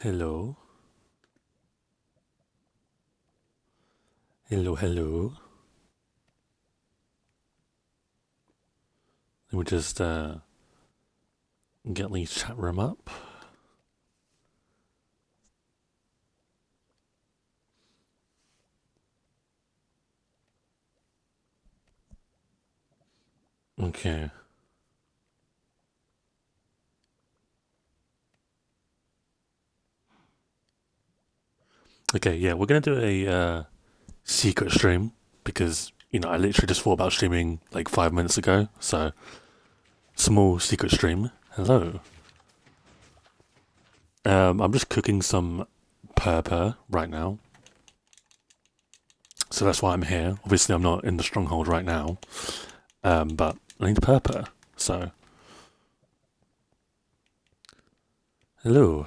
Hello. Hello, hello. Let me just get the chat room up. Okay. Okay, yeah, we're gonna do a secret stream because, I literally just thought about streaming like 5 minutes ago, so small secret stream. Hello. I'm just cooking some purpur right now. So that's why I'm here. Obviously I'm not in the stronghold right now. But I need purpur, so. Hello.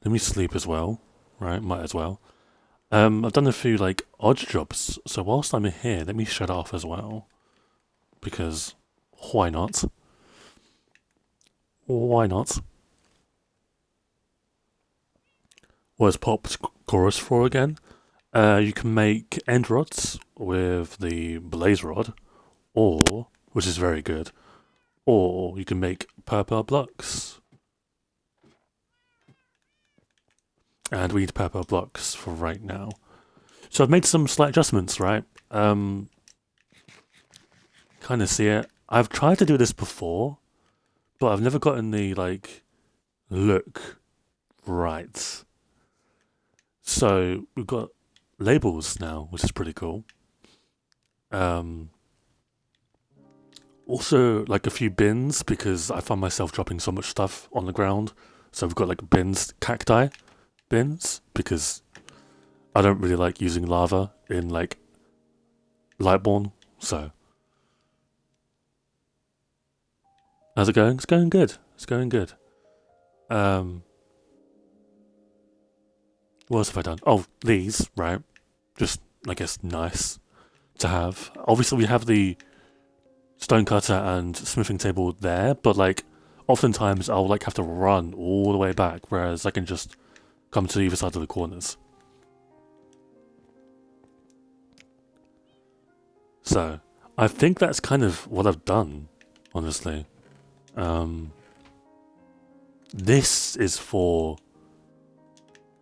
Let me sleep as well, right? Might as well. I've done a few like odd jobs, so whilst I'm here, let me shut off as well. Because why not? Why not? Where's Pop's chorus for again? You can make end rods with the blaze rod, or, which is very good, or you can make purple blocks. And we need purple blocks for right now. So I've made some slight adjustments, right? Kind of see it. I've tried to do this before, but I've never gotten the, like, look right. So we've got labels now, which is pretty cool. Also, like a few bins, because I find myself dropping so much stuff on the ground. So we've got like bins, cacti bins, because I don't really like using lava in like Lightborn. So how's it going? It's going good. It's going good. What else have I done? Oh, these, right? Just, I guess, nice to have. Obviously, we have the stonecutter and smithing table there, but like, oftentimes I'll like have to run all the way back, whereas I can just come to either side of the corners. So, I think that's kind of what I've done, honestly. This is for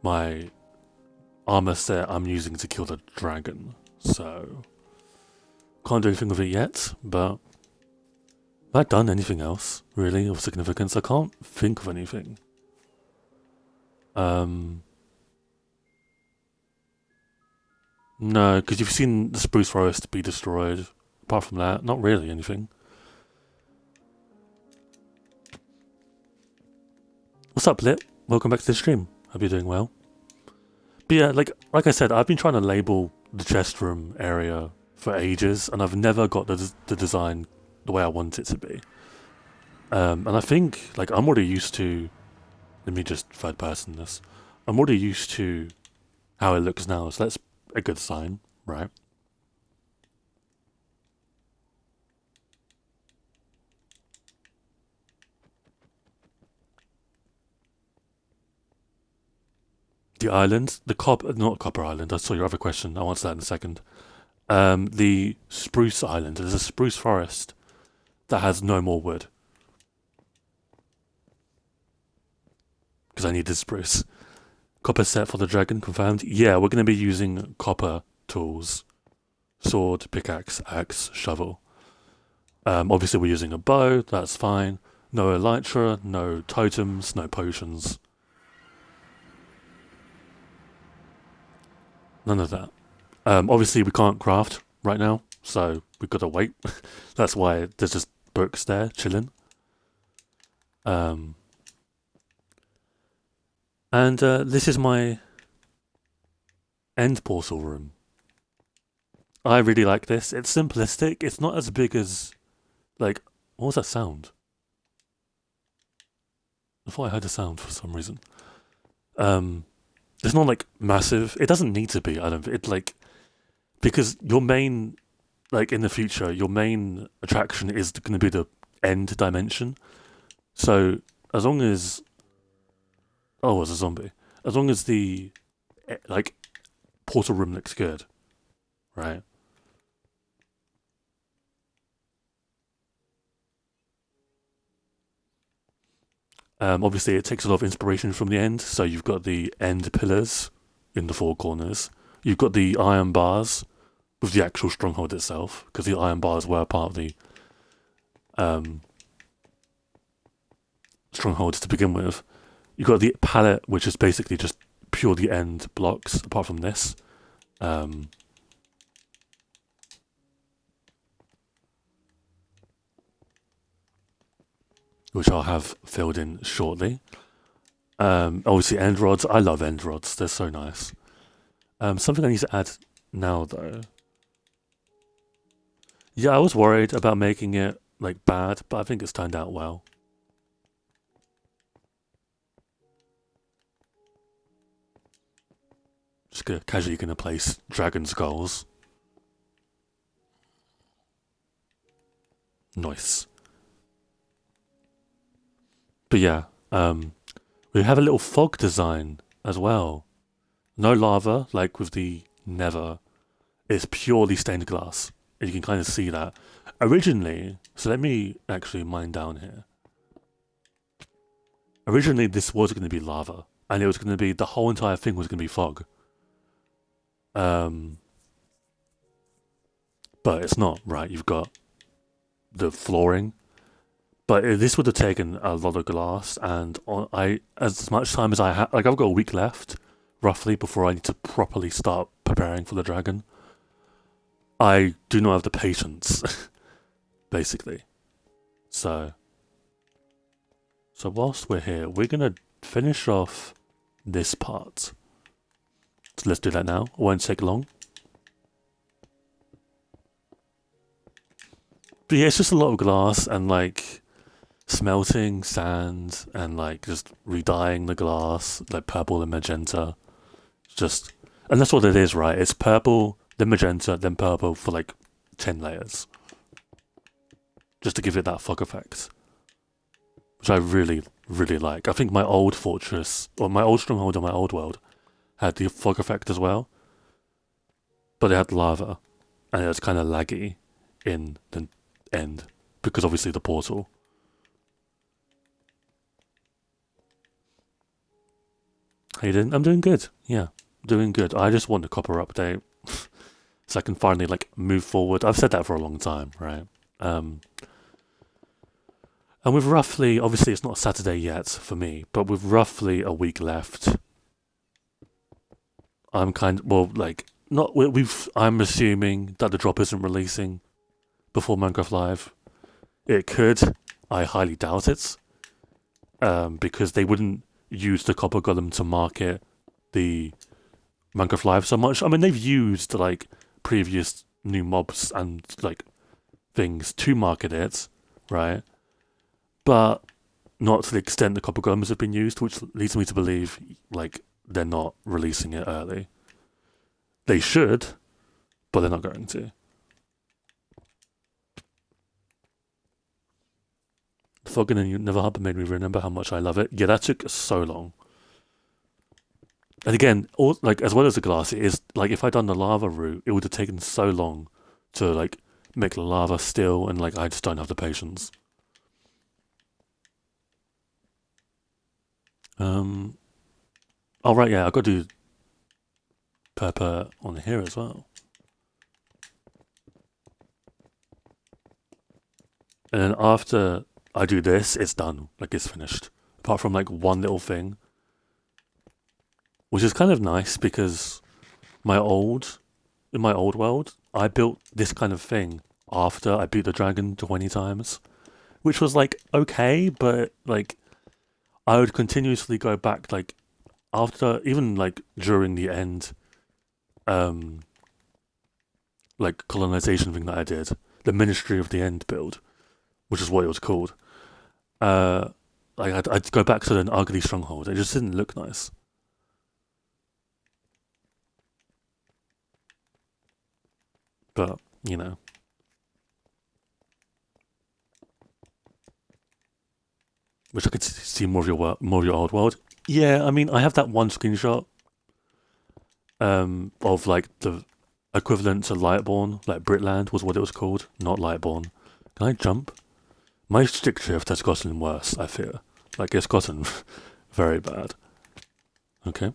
my armor set I'm using to kill the dragon. So, can't do anything with it yet, but have I done anything else, really, of significance? I can't think of anything. No, because you've seen the spruce forest be destroyed. Apart from that, not really anything. What's up, Lit? Welcome back to the stream. Hope you're doing well. But yeah, like I said, I've been trying to label the chest room area for ages, and I've never got the design the way I want it to be. And I think, like, I'm already used to... Let me just third person this. I'm already used to how it looks now, so that's a good sign, right? The island, not Copper Island, I saw your other question, I'll answer that in a second. The Spruce Island, there's a spruce forest that has no more wood. Because I needed spruce. Copper set for the dragon, confirmed. Yeah, we're going to be using copper tools. Sword, pickaxe, axe, shovel. Obviously we're using a bow, that's fine. No elytra, no totems, no potions. None of that. Obviously we can't craft right now, so we've got to wait. That's why there's just books there, chilling. And this is my end portal room. I really like this. It's simplistic. It's not as big as, like, what was that sound? I thought I heard a sound for some reason. It's not like massive. It doesn't need to be. I don't. It like because your main like in the future, your main attraction is going to be the end dimension. So as long as it's a zombie. As long as the like portal room looks good, right? Obviously, it takes a lot of inspiration from the end. So you've got the end pillars in the four corners. You've got the iron bars with the actual stronghold itself, because the iron bars were part of the strongholds to begin with. You've got the palette, which is basically just purely end blocks, apart from this. Which I'll have filled in shortly. Obviously, end rods. I love end rods. They're so nice. Something I need to add now, though. Yeah, I was worried about making it like bad, but I think it's turned out well. Just casually gonna place dragon skulls. Nice. But yeah, we have a little fog design as well. No lava, like with the Nether. It's purely stained glass. And you can kind of see that. Originally, so let me actually mine down here. Originally, this was going to be lava. And it was going to be, the whole entire thing was going to be fog. But it's not, right? You've got the flooring. But this would have taken a lot of glass, and as much time as I have, like I've got a week left, roughly, before I need to properly start preparing for the dragon. I do not have the patience, basically. So whilst we're here, we're gonna finish off this part. So let's do that now. It won't take long. But yeah, it's just a lot of glass and like smelting sand and like just redying the glass like purple and magenta. Just, and that's what it is, right? It's purple, then magenta, then purple for like 10 layers, just to give it that fog effect, which I really like. I think my old fortress, or my old stronghold in my old world, had the fog effect as well, but it had lava and it was kind of laggy in the end because obviously the portal. How you doing? I'm doing good. Yeah, doing good. I just want the copper update so I can finally like move forward. I've said that for a long time, right? And with roughly, obviously it's not Saturday yet for me, but with roughly a week left, I'm I'm assuming that the drop isn't releasing before Minecraft Live. It could. I highly doubt it. Because they wouldn't use the copper golem to market the Minecraft Live so much. I mean, they've used like previous new mobs and like things to market it, right? But not to the extent the copper golems have been used, which leads me to believe like they're not releasing it early. They should, but they're not going to. The fog in the Nether Hub made me remember how much I love it. Yeah, that took so long. And again, like as well as the glass, it is like if I'd done the lava route, it would have taken so long to like make the lava still, and like I just don't have the patience. Oh right, yeah, I've got to do purple on here as well. And then after I do this, it's done. Like it's finished. Apart from like one little thing, which is kind of nice because in my old world, I built this kind of thing after I beat the dragon 20 times, which was like okay, but like I would continuously go back like after, even like during the end like colonization thing that I did, the Ministry of the End build, which is what it was called. Like I'd go back to an ugly stronghold. It just didn't look nice. But you know, Wish I could see more of your old world. Yeah, I mean, I have that one screenshot of like the equivalent to Lightborn, like Britland was what it was called, not Lightborn. Can I jump? My stick shift has gotten worse, I fear. Like, it's gotten very bad. Okay.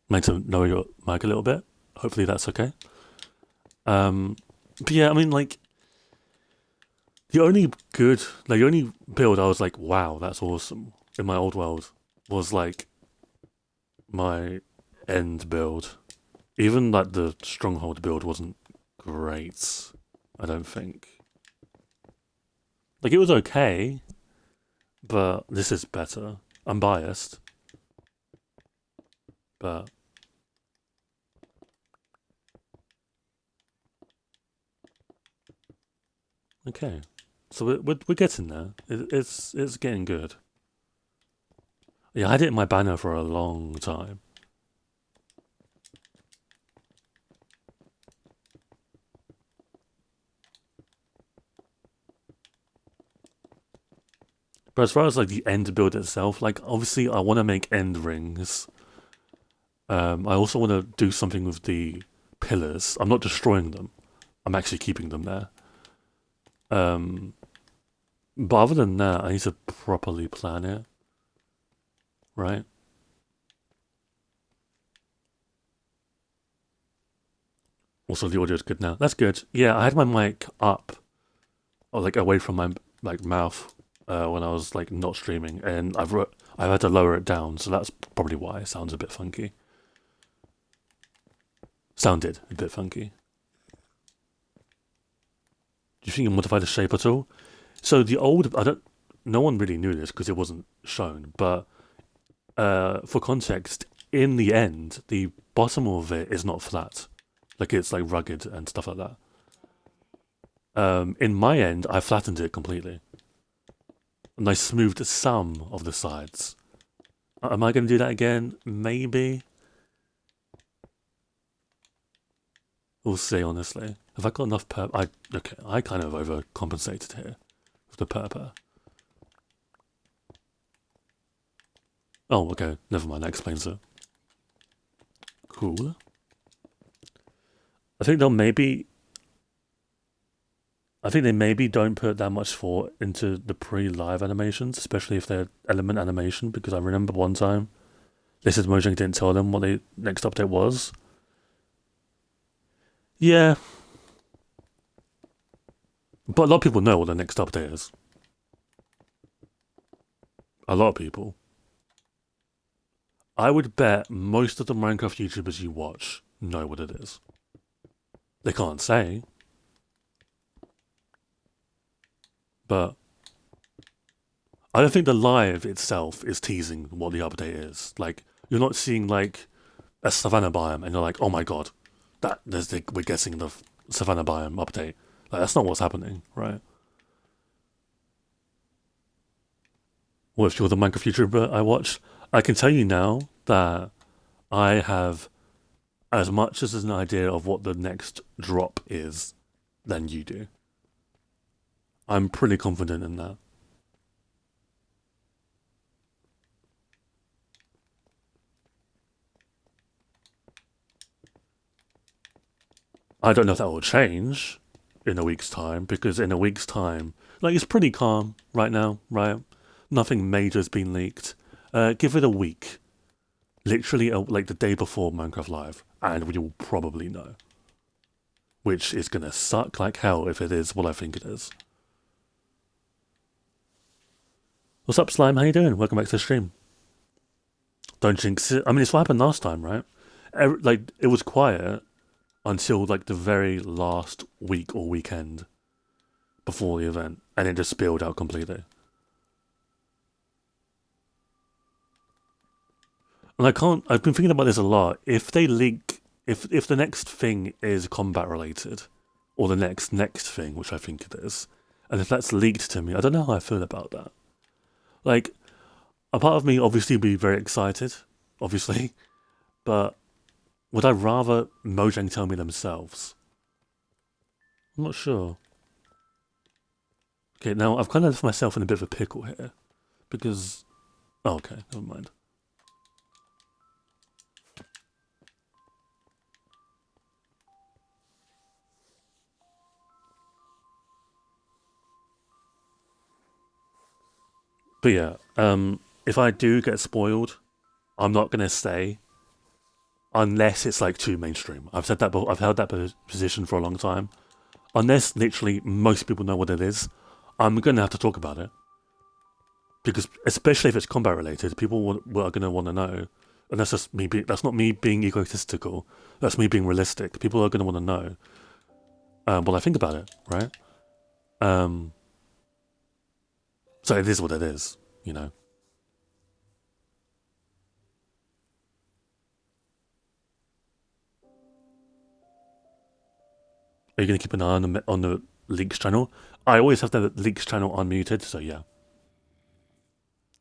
Need to lower your mic a little bit. Hopefully that's okay. But yeah, I mean, like, the only build I was like, wow, that's awesome in my old world was like my end build. Even like the stronghold build wasn't great, I don't think. Like, it was okay, but this is better. I'm biased, but okay. So we're getting there. It's getting good. Yeah, I had it in my banner for a long time. But as far as like the end build itself, like obviously I want to make end rings. I also want to do something with the pillars. I'm not destroying them. I'm actually keeping them there. But other than that, I need to properly plan it. Right? Also, the audio is good now. That's good. Yeah, I had my mic up, or like away from my like mouth when I was like not streaming, and I've had to lower it down, so that's probably why it sounds a bit funky. Sounded a bit funky. Do you think you modify the shape at all? So the old, no one really knew this because it wasn't shown, but for context, in the end, the bottom of it is not flat. Like, it's like rugged and stuff like that. In my end, I flattened it completely. And I smoothed some of the sides. Am I going to do that again? Maybe. We'll see, honestly. Have I got enough purple? Okay, I kind of overcompensated here with the purple. Oh, okay. Never mind, that explains it. Cool. I think they maybe don't put that much thought into the pre-live animations, especially if they're element animation, because I remember one time they said Mojang didn't tell them what the next update was. Yeah. But a lot of people know what the next update is. A lot of people. I would bet most of the Minecraft YouTubers you watch know what it is. They can't say. But I don't think the live itself is teasing what the update is. Like, you're not seeing like a savannah biome and you're like, oh my god, we're getting the savannah biome update. Like, that's not what's happening, right? Well, if you're the Minecraft YouTuber I watch, I can tell you now that I have as much as an idea of what the next drop is than you do. I'm pretty confident in that. I don't know if that will change in a week's time, because in a week's time, like, it's pretty calm right now, right? Nothing major's been leaked. Give it a week. Literally, like the day before Minecraft Live, and we will probably know. Which is gonna suck like hell if it is what I think it is. What's up, Slime? How you doing? Welcome back to the stream. Don't jinx it. I mean, it's what happened last time, right? Like, it was quiet until like the very last week or weekend before the event, and it just spilled out completely. And I've been thinking about this a lot. If they leak, if the next thing is combat related, or the next thing, which I think it is, and if that's leaked to me, I don't know how I feel about that. Like, a part of me obviously would be very excited, obviously, but would I rather Mojang tell me themselves? I'm not sure. Okay, now I've kind of left myself in a bit of a pickle here. Because... Oh, okay, never mind. But yeah, if I do get spoiled, I'm not going to stay unless it's like too mainstream. I've said that before, I've held that position for a long time. Unless literally most people know what it is, I'm going to have to talk about it. Because especially if it's combat related, people are going to want to know. And that's just me. That's not me being egotistical. That's me being realistic. People are going to want to know what I think about it, right? So it is what it is, you know. Are you going to keep an eye on the leaks channel? I always have the leaks channel unmuted, so yeah.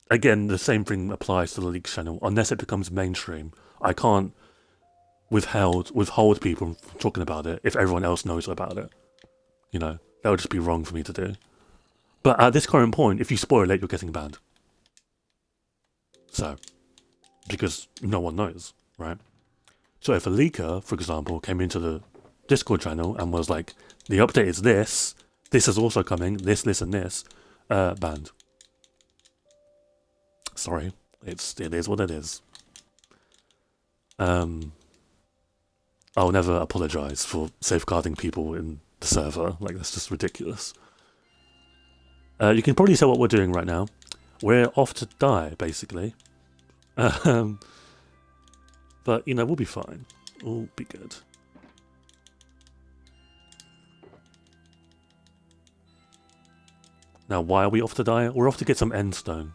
Again, the same thing applies to the leaks channel. Unless it becomes mainstream, I can't withhold people from talking about it if everyone else knows about it. You know, that would just be wrong for me to do. But at this current point, if you spoil it, you're getting banned. So, because no one knows, right? So if a leaker, for example, came into the Discord channel and was like, the update is this is also coming, this, and this, banned. Sorry, it is what it is. I'll never apologize for safeguarding people in the server. Like, that's just ridiculous. You can probably tell what we're doing right now. We're off to die, basically. But, you know, we'll be fine. We'll be good. Now, why are we off to die? We're off to get some endstone.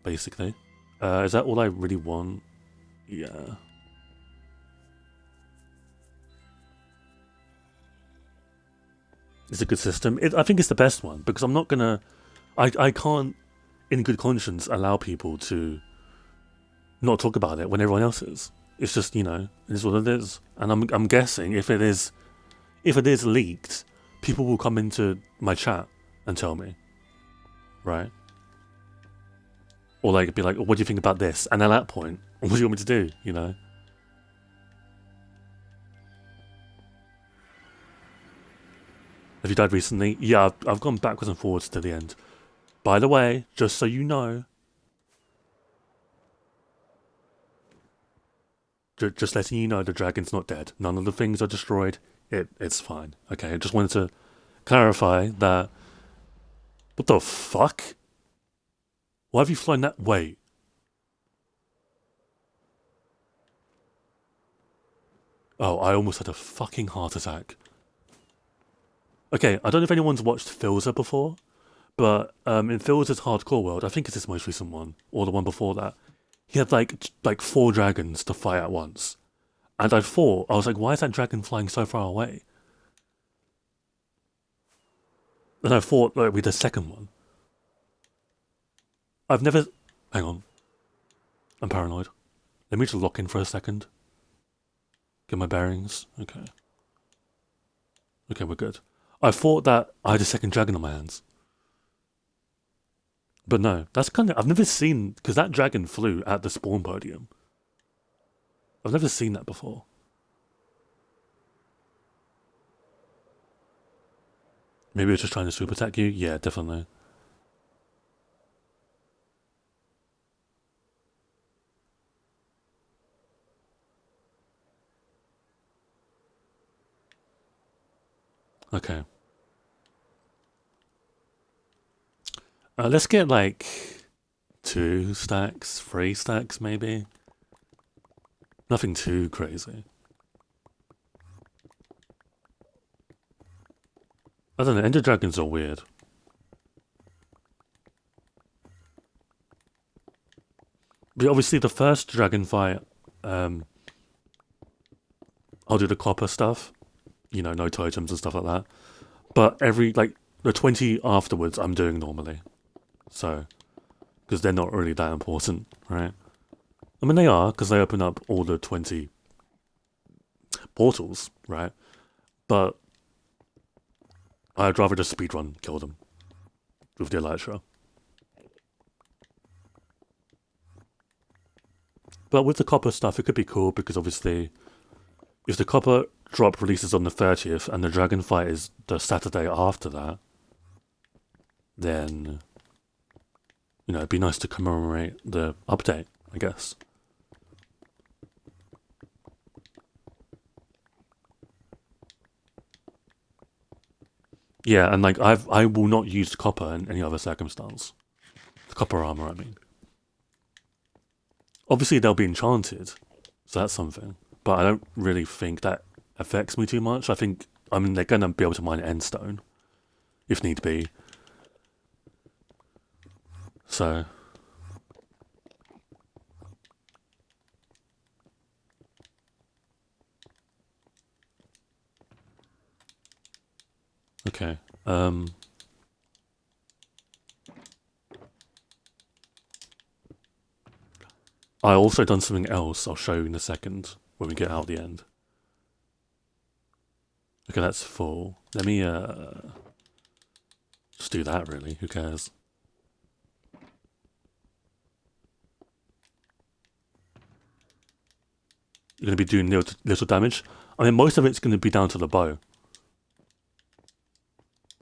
Basically. Is that all I really want? Yeah. It's a good system. I think it's the best one, because I'm not gonna... I can't, in good conscience, allow people to not talk about it when everyone else is. It's just, you know, it is what it is. And I'm guessing if it is leaked, people will come into my chat and tell me. Right? Or like be like, what do you think about this? And at that point, what do you want me to do, you know? Have you died recently? Yeah, I've gone backwards and forwards to the end. By the way, just so you know, just letting you know, the dragon's not dead. None of the things are destroyed. It's fine. Okay, I just wanted to clarify that. What the fuck? Why have you flown that? Wait. Oh, I almost had a fucking heart attack. Okay, I don't know if anyone's watched Filzer before, but in Filzer's Hardcore World, I think it's his most recent one, or the one before that, he had like 4 dragons to fight at once. And I was like, why is that dragon flying so far away? And I thought, like, with the second one. I've never... Hang on. I'm paranoid. Let me just lock in for a second. Get my bearings. Okay. Okay, we're good. I thought that I had a second dragon on my hands. But no, that's kind of... I've never seen... Because that dragon flew at the spawn podium. I've never seen that before. Maybe it's just trying to super attack you? Yeah, definitely. Okay. Let's get like 2 stacks, 3 stacks maybe. Nothing too crazy. I don't know, Enderdragons are weird. But obviously the first dragon fight, I'll do the copper stuff. You know, no totems and stuff like that. But the 20 afterwards, I'm doing normally. So, because they're not really that important, right? I mean, they are, because they open up all the 20 portals, right? But I'd rather just speedrun kill them with the elytra. But with the copper stuff, it could be cool because obviously, if the copper drop releases on the 30th and the dragon fight is the Saturday after that, then, you know, it'd be nice to commemorate the update, I guess. Yeah, and like I will not use copper in any other circumstance. The copper armor, I mean. Obviously, they'll be enchanted, so that's something. But I don't really think that affects me too much. I mean, they're gonna be able to mine endstone, if need be. So. Okay. I also done something else I'll show you in a second when we get out the end. Okay, that's full. Let me just do that really, who cares? You're gonna be doing little damage. I mean, most of it's gonna be down to the bow.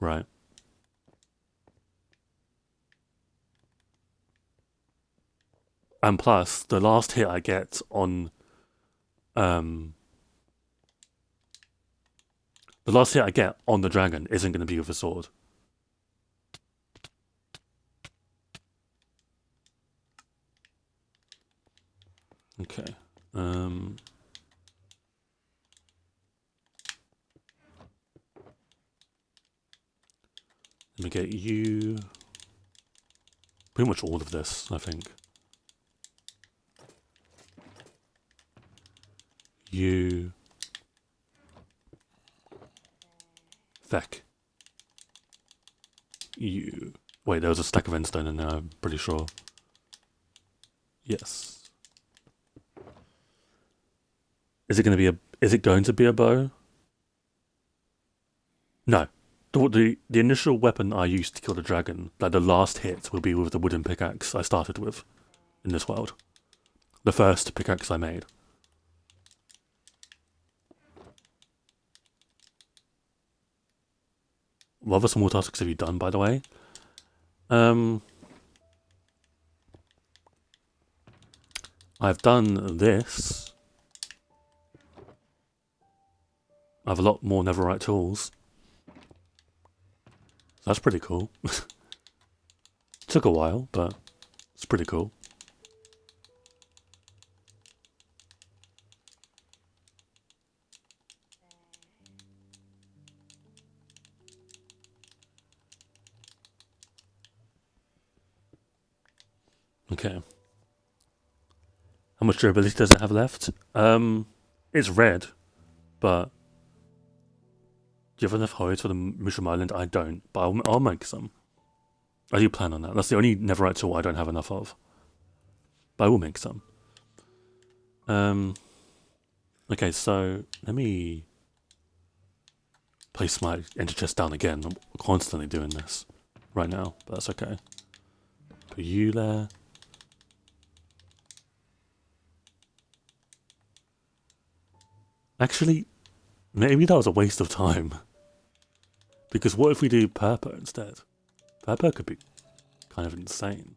Right. And plus, the last hit I get on the last hit I get on the dragon isn't going to be with a sword. Okay. Let me get you. Pretty much all of this, I think. You. Feck. You. Wait, there was a stack of endstone in there, I'm pretty sure. Yes. Is it going to be a bow? No. The initial weapon I used to kill the dragon, like the last hit, will be with the wooden pickaxe I started with in this world. The first pickaxe I made. What other small tasks have you done, by the way? I've done this. I have a lot more netherite tools. That's pretty cool. Took a while, but it's pretty cool. Okay. How much durability does it have left? It's red, but do you have enough hides for the Mushroom Island? I don't, but I'll make some. I do plan on that. That's the only netherite tool I don't have enough of. But I will make some. Okay, so let me place my ender chest down again. I'm constantly doing this right now, but that's okay. Put you there. Actually, maybe that was a waste of time. Because what if we do purple instead? Purple could be kind of insane.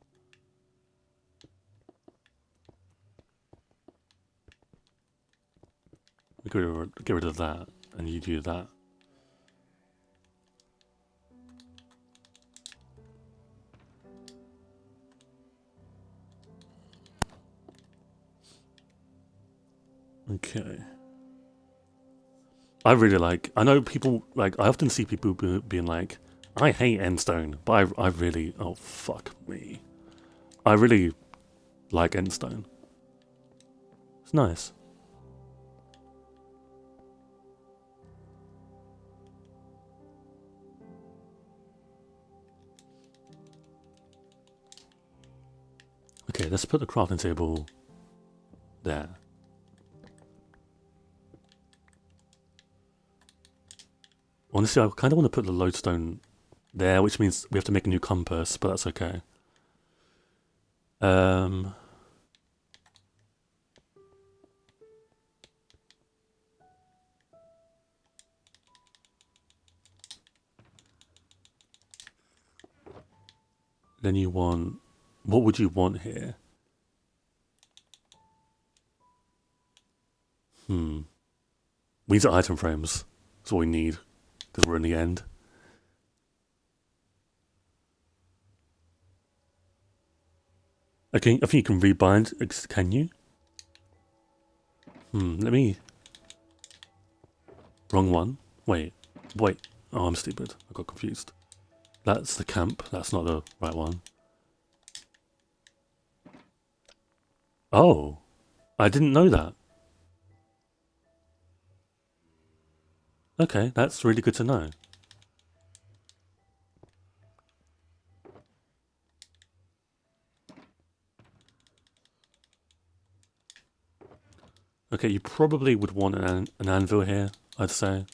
We could get rid of that, and you do that. Okay. I really like, I know people, like, I often see people being like, I hate endstone, but I really, oh fuck me. I really like endstone. It's nice. Okay, let's put the crafting table there. Honestly, I kind of want to put the lodestone there, which means we have to make a new compass, but that's okay. Then you want... What would you want here? We need some item frames. That's what we need, because we're in the end. Okay, I think you can rebind. Can you? Let me... Wrong one. Wait. Oh, I'm stupid. I got confused. That's the camp. That's not the right one. Oh. I didn't know that. Okay, that's really good to know. Okay, you probably would want an anvil here, I'd say.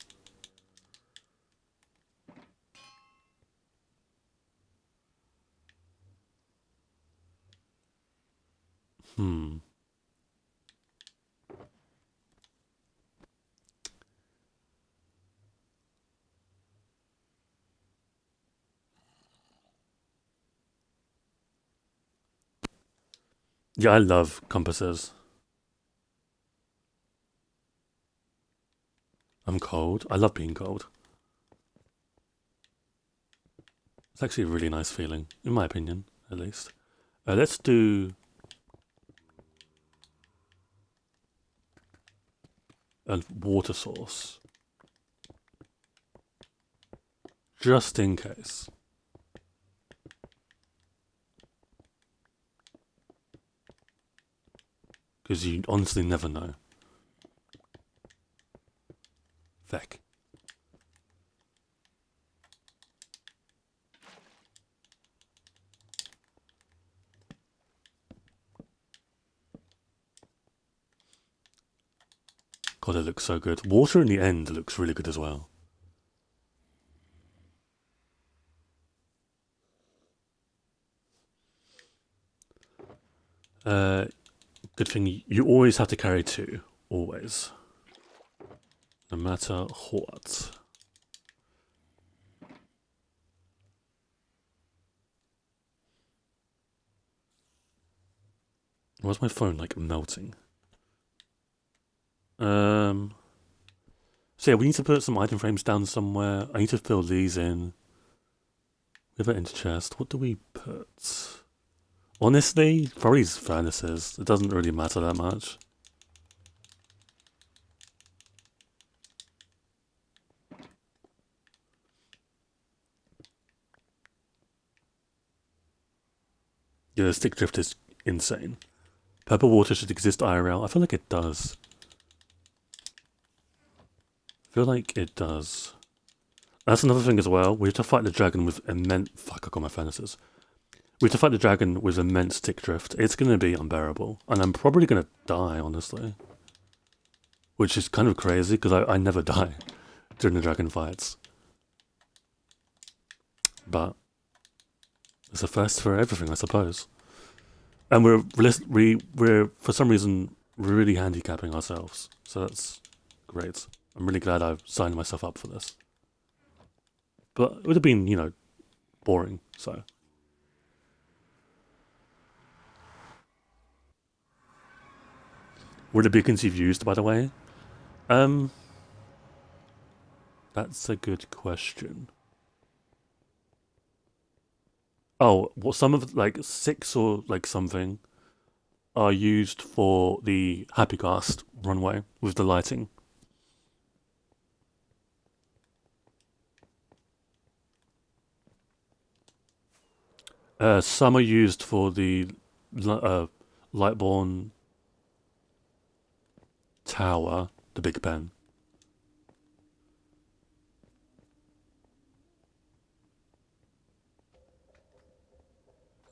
Yeah, I love compasses. I'm cold. I love being cold. It's actually a really nice feeling, in my opinion, at least. Let's do a water source. Just in case. Because you honestly never know. Feck. God, it looks so good. Water in the end looks really good as well. Good thing you always have to carry two. Always. No matter what. Why's my phone like melting? So yeah, we need to put some item frames down somewhere. I need to fill these in. We have an enter chest. What do we put? Honestly, probably these furnaces. It doesn't really matter that much. Yeah, the stick drift is insane. Purple water should exist IRL. I feel like it does. That's another thing as well. We have to fight the dragon with immense... Fuck, I got my furnaces. We have to fight the dragon with immense stick drift. It's going to be unbearable. And I'm probably going to die, honestly. Which is kind of crazy, because I never die during the dragon fights. But it's a first for everything, I suppose. And we're for some reason, really handicapping ourselves. So that's great. I'm really glad I've signed myself up for this. But it would have been, you know, boring, so... Were the beacons you've used, by the way? That's a good question. Oh, well, some of, like, 6 or, like, something are used for the Happycast runway with the lighting. Some are used for the Lightborn Tower, the Big Ben.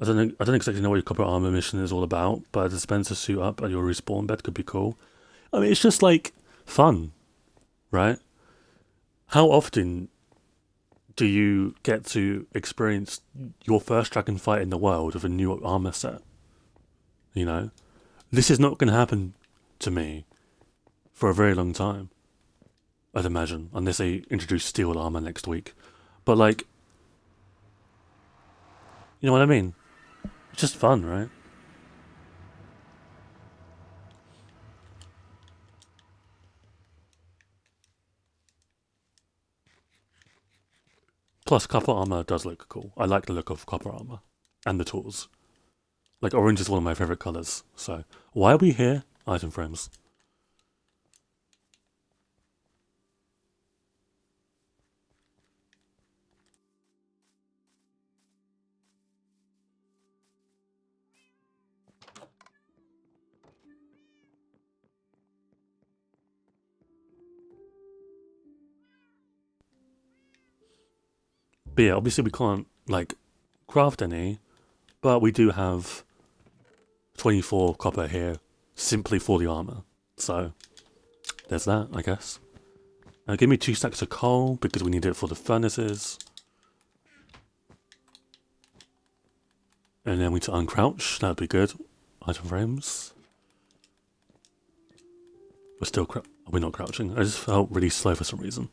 I don't exactly know what your copper armor mission is all about, but a dispenser suit up at your respawn bed could be cool. I mean, it's just like fun, right? How often do you get to experience your first dragon fight in the world with a new armor set. You know, this is not going to happen to me for a very long time, I'd imagine, unless they introduce steel armor next week. But like, you know what I mean? It's just fun, right? Plus, copper armor does look cool. I like the look of copper armor and the tools. Like, orange is one of my favorite colors. So, why are we here? Item frames. But yeah, obviously we can't, like, craft any, but we do have 24 copper here simply for the armor. So, there's that, I guess. Give me 2 stacks of coal because we need it for the furnaces. And then we need to uncrouch, that'd be good. Item frames. We're still we're not crouching. I just felt really slow for some reason.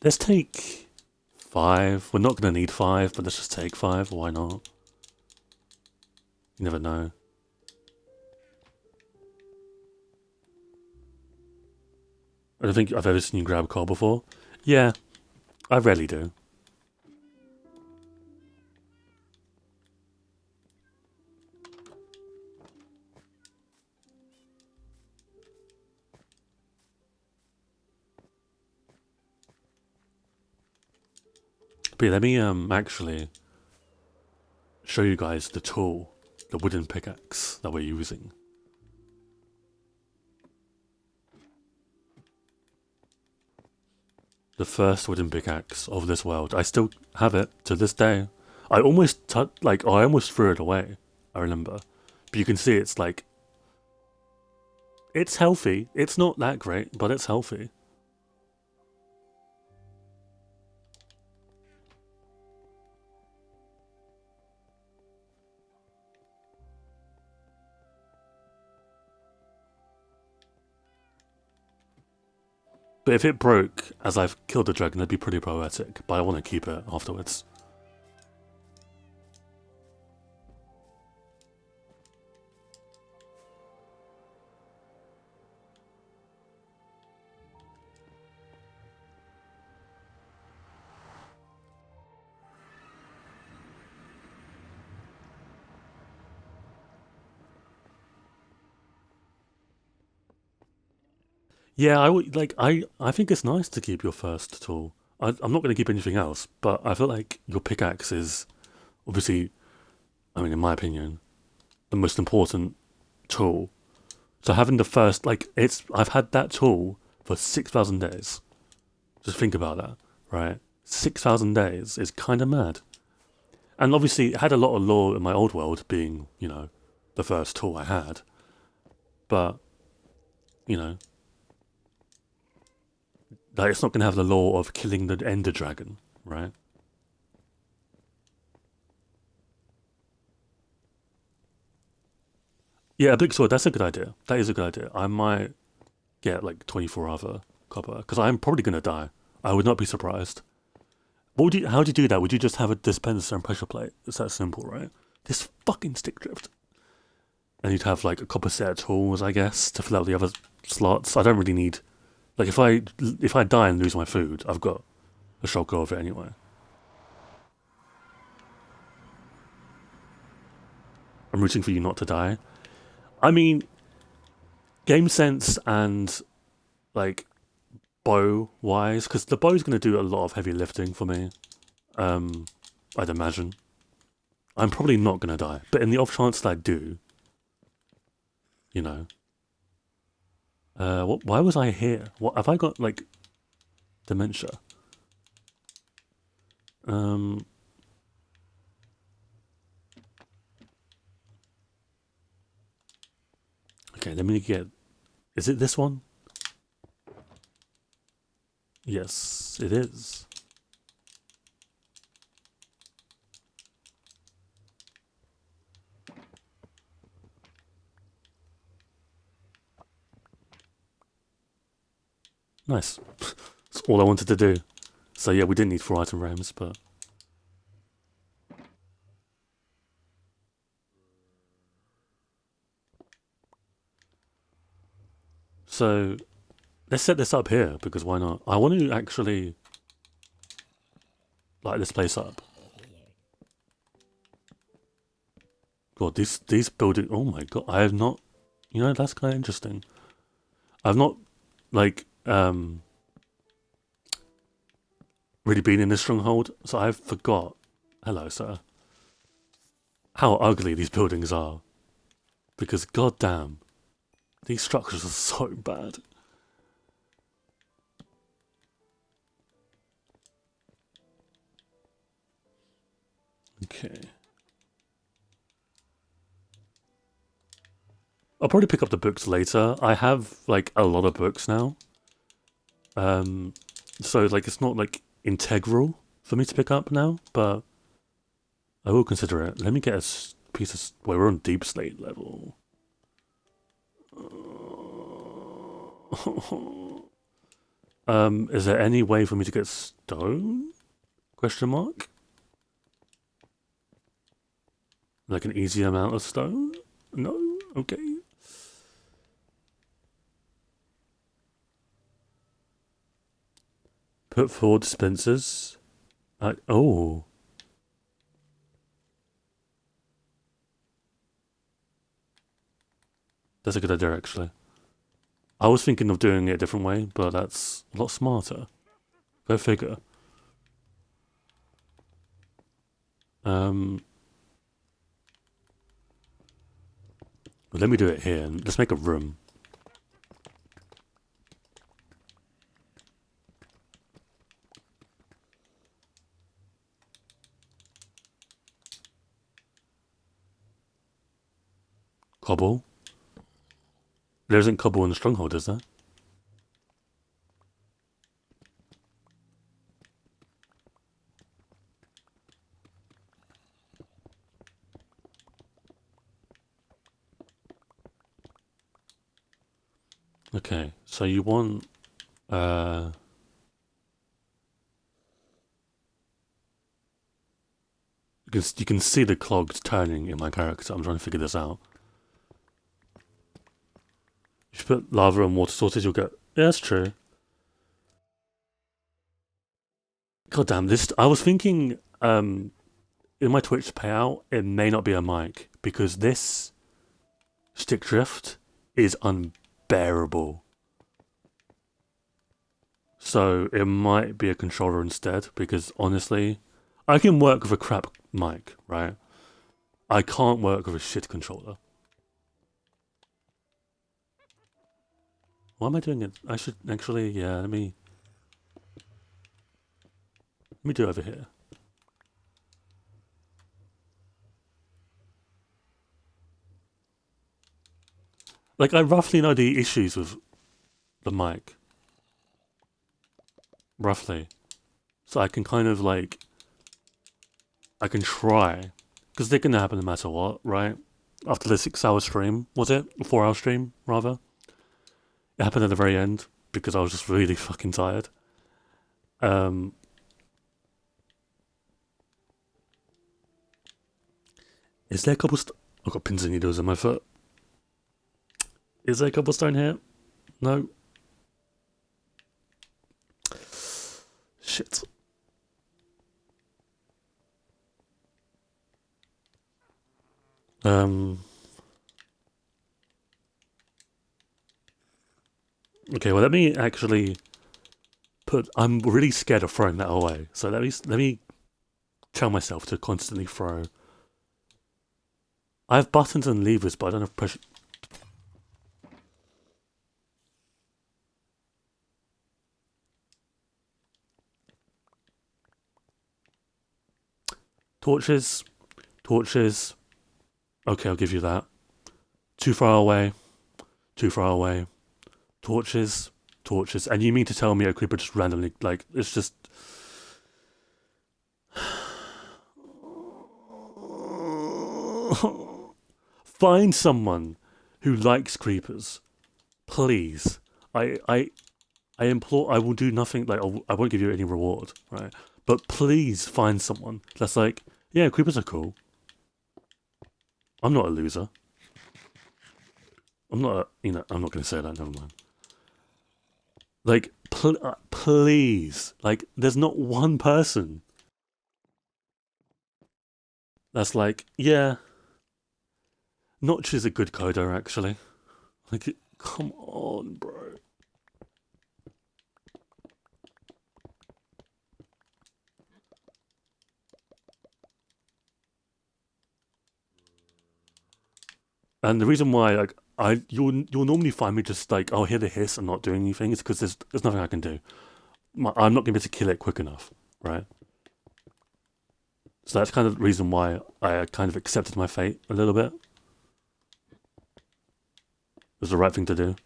Let's take 5. We're not going to need 5, but let's just take 5. Why not? You never know. I don't think I've ever seen you grab coal before. Yeah, I rarely do. But yeah, let me actually show you guys the tool, the wooden pickaxe that we're using. The first wooden pickaxe of this world. I still have it to this day. I almost threw it away, I remember. But you can see it's like, it's healthy. It's not that great, but it's healthy. But if it broke as I've killed the dragon, that'd be pretty poetic. But I want to keep it afterwards. Yeah, I would like. I think it's nice to keep your first tool. I'm not going to keep anything else, but I feel like your pickaxe is obviously, I mean, in my opinion, the most important tool. So having the first, like, I've had that tool for 6,000 days. Just think about that, right? 6,000 days is kind of mad. And obviously, it had a lot of lore in my old world, being, you know, the first tool I had. But, you know, like, it's not going to have the lore of killing the Enderdragon, right? Yeah, a big sword, that's a good idea. That is a good idea. I might get like 24 other copper, because I'm probably going to die. I would not be surprised. How do you do that? Would you just have a dispenser and pressure plate? It's that simple, right? This fucking stick drift. And you'd have like a copper set of tools, I guess, to fill out the other slots. I don't really need, like, if I die and lose my food, I've got a shotgun of it anyway. I'm rooting for you not to die. I mean, game sense and like bow wise, because the bow's going to do a lot of heavy lifting for me. I'd imagine. I'm probably not going to die, but in the off chance that I do, you know. Why was I here? What have I got, like, dementia? Um. Okay, let me get. Is it this one? Yes, it is. Nice. That's all I wanted to do. So yeah, we didn't need 4 item frames, but... So, let's set this up here, because why not? I want to actually light this place up. God, these buildings... Oh my god, I have not... You know, that's kind of interesting. I've not, like, really been in this stronghold, so I forgot... Hello, sir. How ugly these buildings are. Because goddamn, these structures are so bad. Okay. I'll probably pick up the books later. I have, like, a lot of books now. So, like, it's not, like, integral for me to pick up now, but I will consider it. Let me get a piece of... Well, we're on deep slate level. Is there any way for me to get stone? Question mark? Like an easy amount of stone? No? Okay. Put 4 dispensers. Oh. That's a good idea, actually. I was thinking of doing it a different way, but that's a lot smarter. Go figure. Well, let me do it here. Let's make a room. Cobble. There isn't cobble in the stronghold, is there? Okay, so you want... You can see the clogs turning in my character. I'm trying to figure this out. If you put lava and water sources, you'll get... Yeah, that's true. God damn, this... I was thinking, in my Twitch payout, it may not be a mic, because this stick drift is unbearable. So it might be a controller instead, because honestly, I can work with a crap mic, right? I can't work with a shit controller. Why am I doing it? I should actually, yeah, let me do it over here. Like, I roughly know the issues with the mic. Roughly. So I can kind of, like... I can try. Because they're gonna happen no matter what, right? After the 6-hour stream, was it? A 4-hour stream, rather? It happened at the very end, because I was just really fucking tired. Is there cobblestone? I've got pins and needles in my foot. Is there cobblestone here? No. Shit. Okay, well, let me actually put... I'm really scared of throwing that away. So let me tell myself to constantly throw. I have buttons and levers, but I don't have pressure. Torches. Torches. Okay, I'll give you that. Too far away. Too far away. Torches. torches, and you mean to tell me a creeper just randomly, like, it's just... Find someone who likes creepers, please. I implore. I will do nothing. Like I won't give you any reward, right? But please find someone that's like, yeah, creepers are cool. I'm not a loser. I'm not. I'm not going to say that. Never mind. Like, please. Like, there's not one person that's like, yeah, Notch is a good coder, actually. Like, come on, bro. And the reason why, like, you'll normally find me just like, I'll hear the hiss and not doing anything is because there's nothing I can do. I'm not going to be able to kill it quick enough, right? So that's kind of the reason why I kind of accepted my fate a little bit. It was the right thing to do.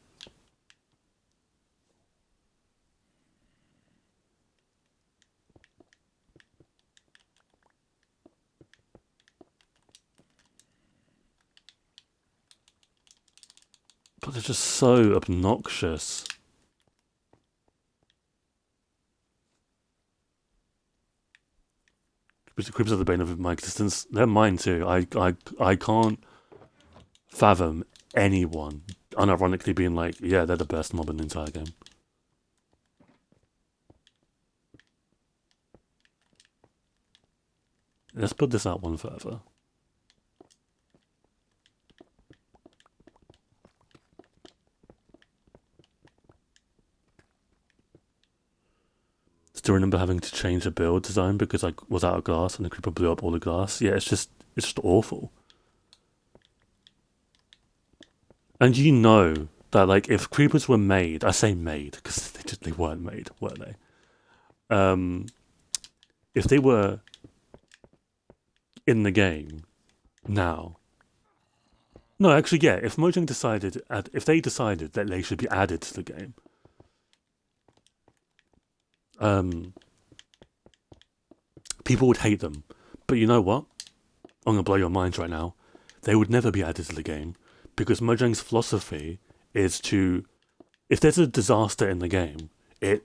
But they're just so obnoxious. Creepers are the bane of my existence. They're mine too. I can't fathom anyone unironically being like, yeah, they're the best mob in the entire game. Let's put this out one further. Still remember having to change the build design because I was out of glass and the creeper blew up all the glass. Yeah, it's just awful. And you know that, like, if creepers were made, I say made because they weren't made, were they? If they were in the game now, no, actually, yeah. If Mojang decided, if they decided that they should be added to the game, people would hate them. But you know what? I'm gonna blow your minds right now. They would never be added to the game because Mojang's philosophy is to, if there's a disaster in the game, it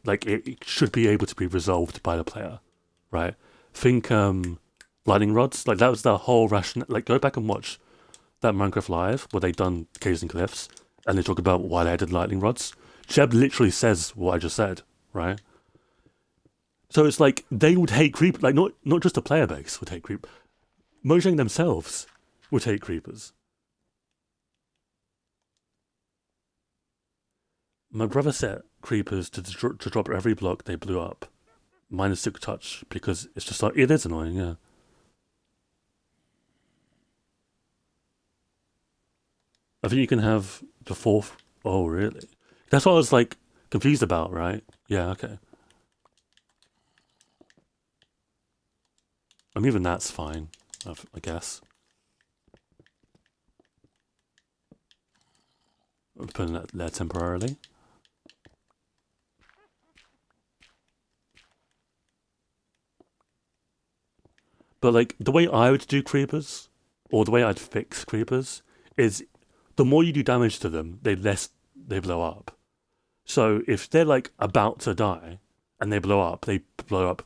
should be able to be resolved by the player, right? Think lightning rods, like that was their whole rationale. Like, go back and watch that Minecraft Live where they done caves and cliffs and they talk about why they added lightning rods. Jeb literally says what I just said, right? So it's like they would hate creep, like not just the player base would hate creep. Mojang themselves would hate creepers. My brother set creepers to drop every block they blew up, minus 6 touch, because it's just like, it is annoying, yeah. I think you can have the 4th. Oh, really? That's what I was like confused about, right? Yeah, okay. I mean, even that's fine, I guess. I'm putting that there temporarily. But like the way I would do creepers, or the way I'd fix creepers, is the more you do damage to them, the less they blow up. So if they're like about to die and they blow up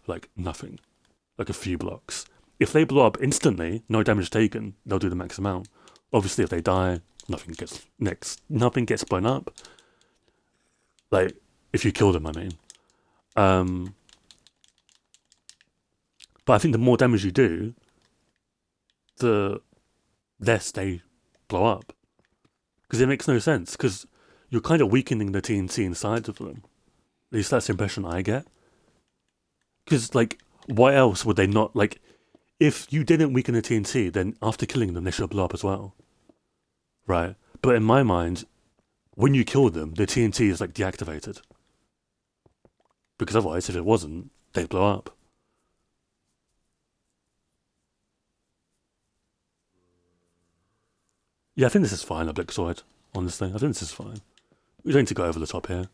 like nothing, like a few blocks. If they blow up instantly, no damage taken, they'll do the max amount. Obviously, if they die, nothing gets blown up. Like, if you kill them, I mean. But I think the more damage you do, the less they blow up. Because it makes no sense, because you're kind of weakening the TNT inside of them. At least that's the impression I get. Because, like, why else would they not, like, if you didn't weaken the TNT, then after killing them, they should blow up as well. Right? But in my mind, when you kill them, the TNT is, like, deactivated. Because otherwise, if it wasn't, they'd blow up. Yeah, I think this is fine, Oblique Sword, honestly. I think this is fine. We don't need to go over the top here.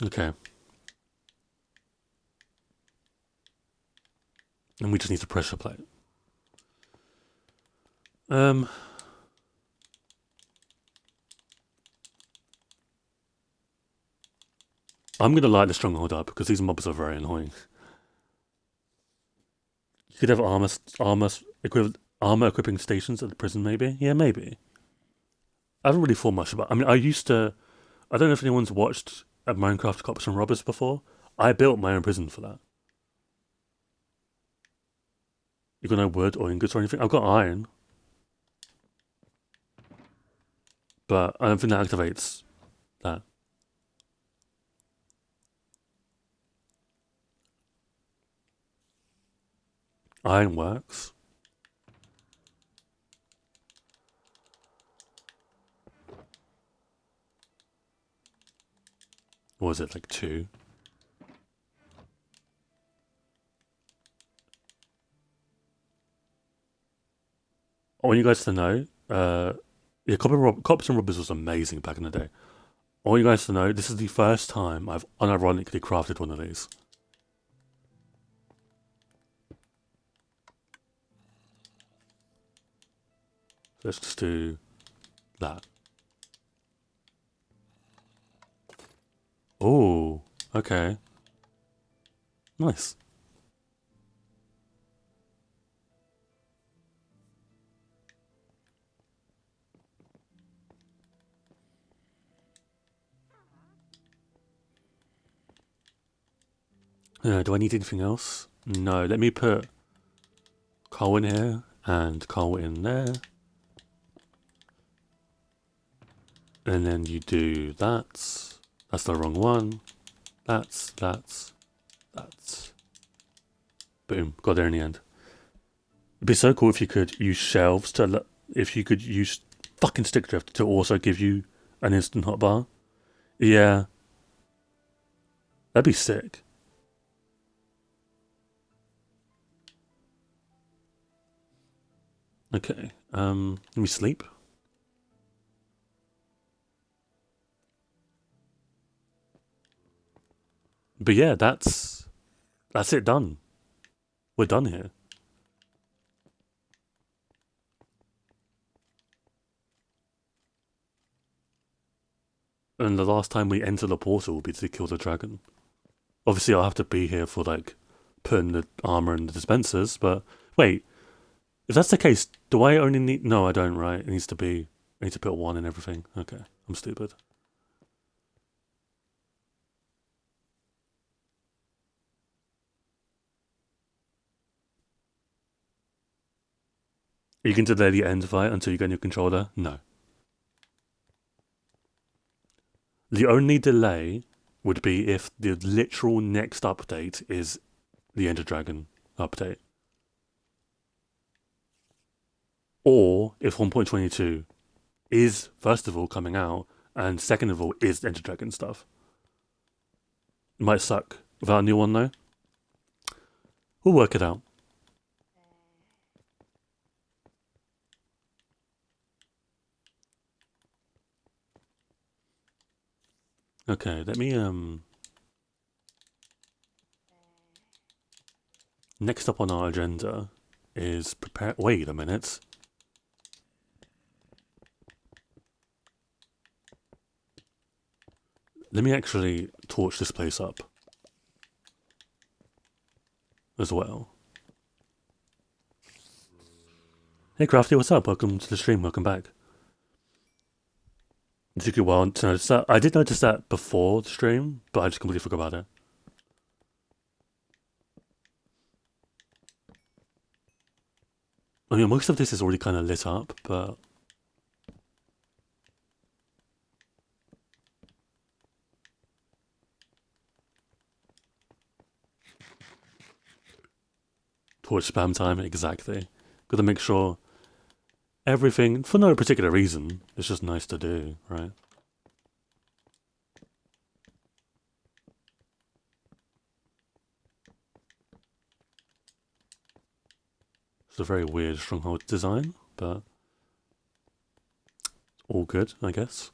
Okay. And we just need to pressure plate. I'm gonna light the stronghold up because these mobs are very annoying. You could have armor equipping stations at the prison, maybe. Yeah, maybe. I haven't really thought much about. I mean, I don't know if anyone's watched Minecraft Cops and Robbers before. I built my own prison for that. You got no wood or ingots or anything? I've got iron, but I don't think that activates that. Iron works. Or was it like 2? I want you guys to know, yeah, Cops and Robbers was amazing back in the day. I want you guys to know, this is the first time I've unironically crafted one of these. Let's just do that. Oh, okay. Nice. Do I need anything else? No, let me put coal in here and coal in there. And then you do that. That's the wrong one. That's. Boom, got there in the end. It'd be so cool if you could use shelves to, if you could use fucking stick drift to also give you an instant hotbar. Yeah. That'd be sick. Okay, let me sleep. But yeah, that's it done. We're done here. And the last time we enter the portal will be to kill the dragon. Obviously, I'll have to be here for like putting the armor in the dispensers, but wait, if that's the case, do I only need... No, I don't, right? It needs to be... I need to put 1 in everything. Okay, I'm stupid. You can delay the end fight until you get a new controller? No. The only delay would be if the literal next update is the Enderdragon update. Or if 1.22 is, first of all, coming out, and second of all, is Enderdragon stuff. It might suck without a new one, though. We'll work it out. Okay, let me, next up on our agenda is prepare... Wait a minute. Let me actually torch this place up as well. Hey Crafty, what's up? Welcome to the stream, welcome back. It took you a while to notice that. I did notice that before the stream, but I just completely forgot about it. I mean, most of this is already kind of lit up, but... Torch spam time, exactly. Gotta make sure everything, for no particular reason, it's just nice to do, right? It's a very weird stronghold design, but all good, I guess.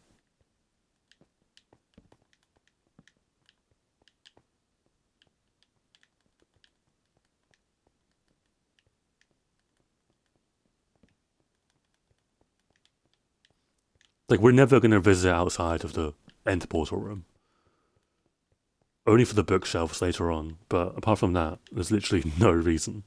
Like, we're never going to visit outside of the end portal room. Only for the bookshelves later on, but apart from that, there's literally no reason.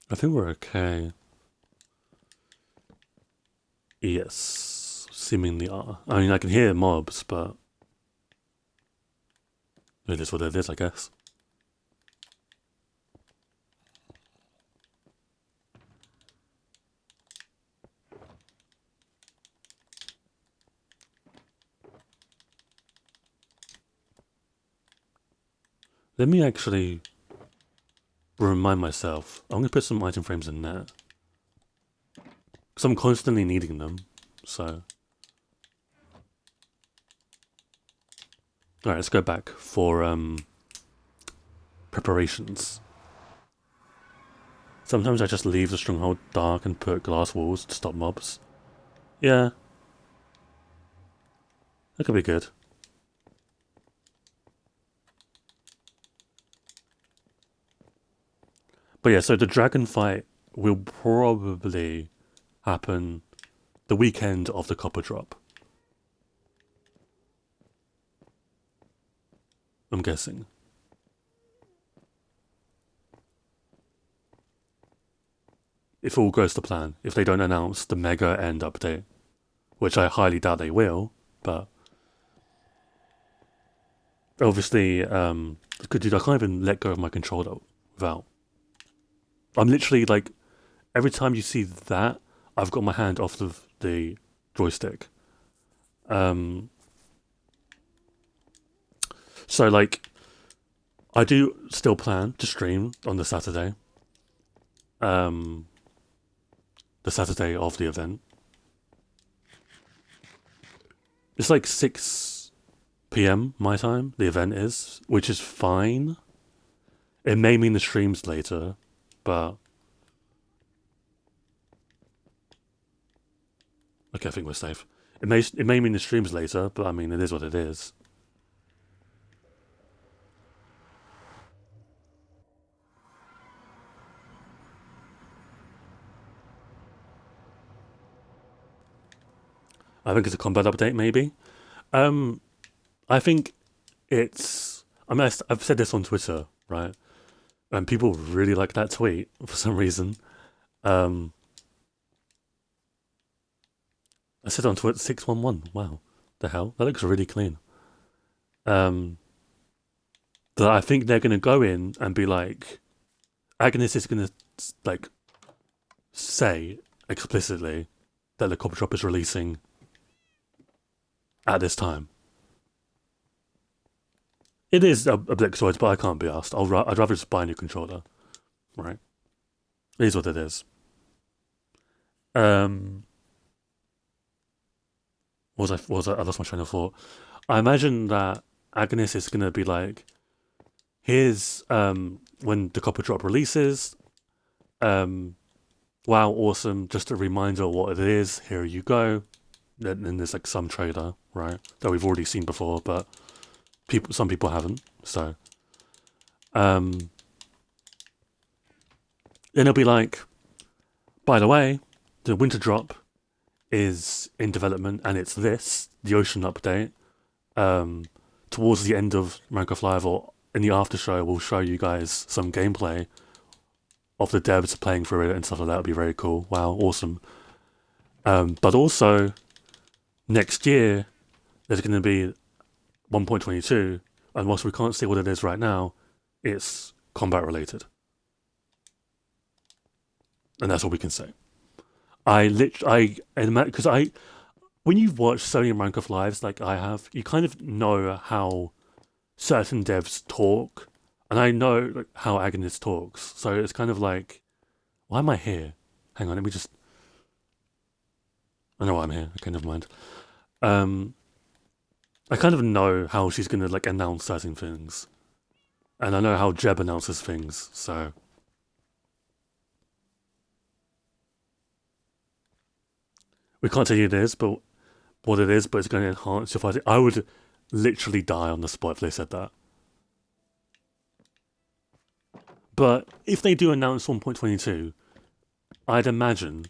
I think we're okay. Yes, seemingly are. I mean, I can hear mobs, but it is what it is, I guess. Let me actually remind myself. I'm going to put some item frames in there. Because I'm constantly needing them, so... Alright, let's go back for preparations. Sometimes I just leave the stronghold dark and put glass walls to stop mobs. Yeah. That could be good. But yeah, so the dragon fight will probably happen the weekend of the copper drop. I'm guessing. If all goes to plan. If they don't announce the mega end update. Which I highly doubt they will, but... Obviously, dude, I can't even let go of my controller without... I'm literally like... Every time you see that, I've got my hand off the joystick. So, like... I do still plan to stream on the Saturday. The Saturday of the event. It's like 6 p.m. my time, the event is, which is fine. It may mean the stream's later, but... Okay, I think we're safe. It may mean the stream's later, but I mean, it is what it is. I think it's a combat update, maybe. I think it's... I mean, I've said this on Twitter, right? And people really like that tweet for some reason. I said on Twitter 611. Wow, the hell, that looks really clean. That I think they're gonna go in and be like, Agnes is gonna like say explicitly that the copper drop is releasing at this time. It is a Blixoid, but I can't be asked. I'd rather just buy a new controller, right? It is what it is. What was I? I lost my train of thought. I imagine that Agnes is gonna be like, here's when the copper drop releases. Wow, awesome! Just a reminder of what it is. Here you go. Then there's like some trailer, right, that we've already seen before, but some people haven't. So, then it'll be like, by the way, the winter drop is in development, and it's the ocean update. Towards the end of Minecraft Live or in the after show, we'll show you guys some gameplay of the devs playing through it and stuff like that. Would be very cool. Wow, awesome. But also, next year, there's going to be 1.22, and whilst we can't see what it is right now, it's combat related. And that's all we can say. Because when you've watched so many Minecraft Lives like I have, you kind of know how certain devs talk, and I know like, how Agnes talks. So it's kind of like, why am I here? Hang on, let me just... I know why I'm here. Okay, never mind. I kind of know how she's gonna like announce certain things, and I know how Jeb announces things. So We can't tell you what it is, but it's going to enhance your fighting. I would literally die on the spot if they said that. But if they do announce 1.22, I'd imagine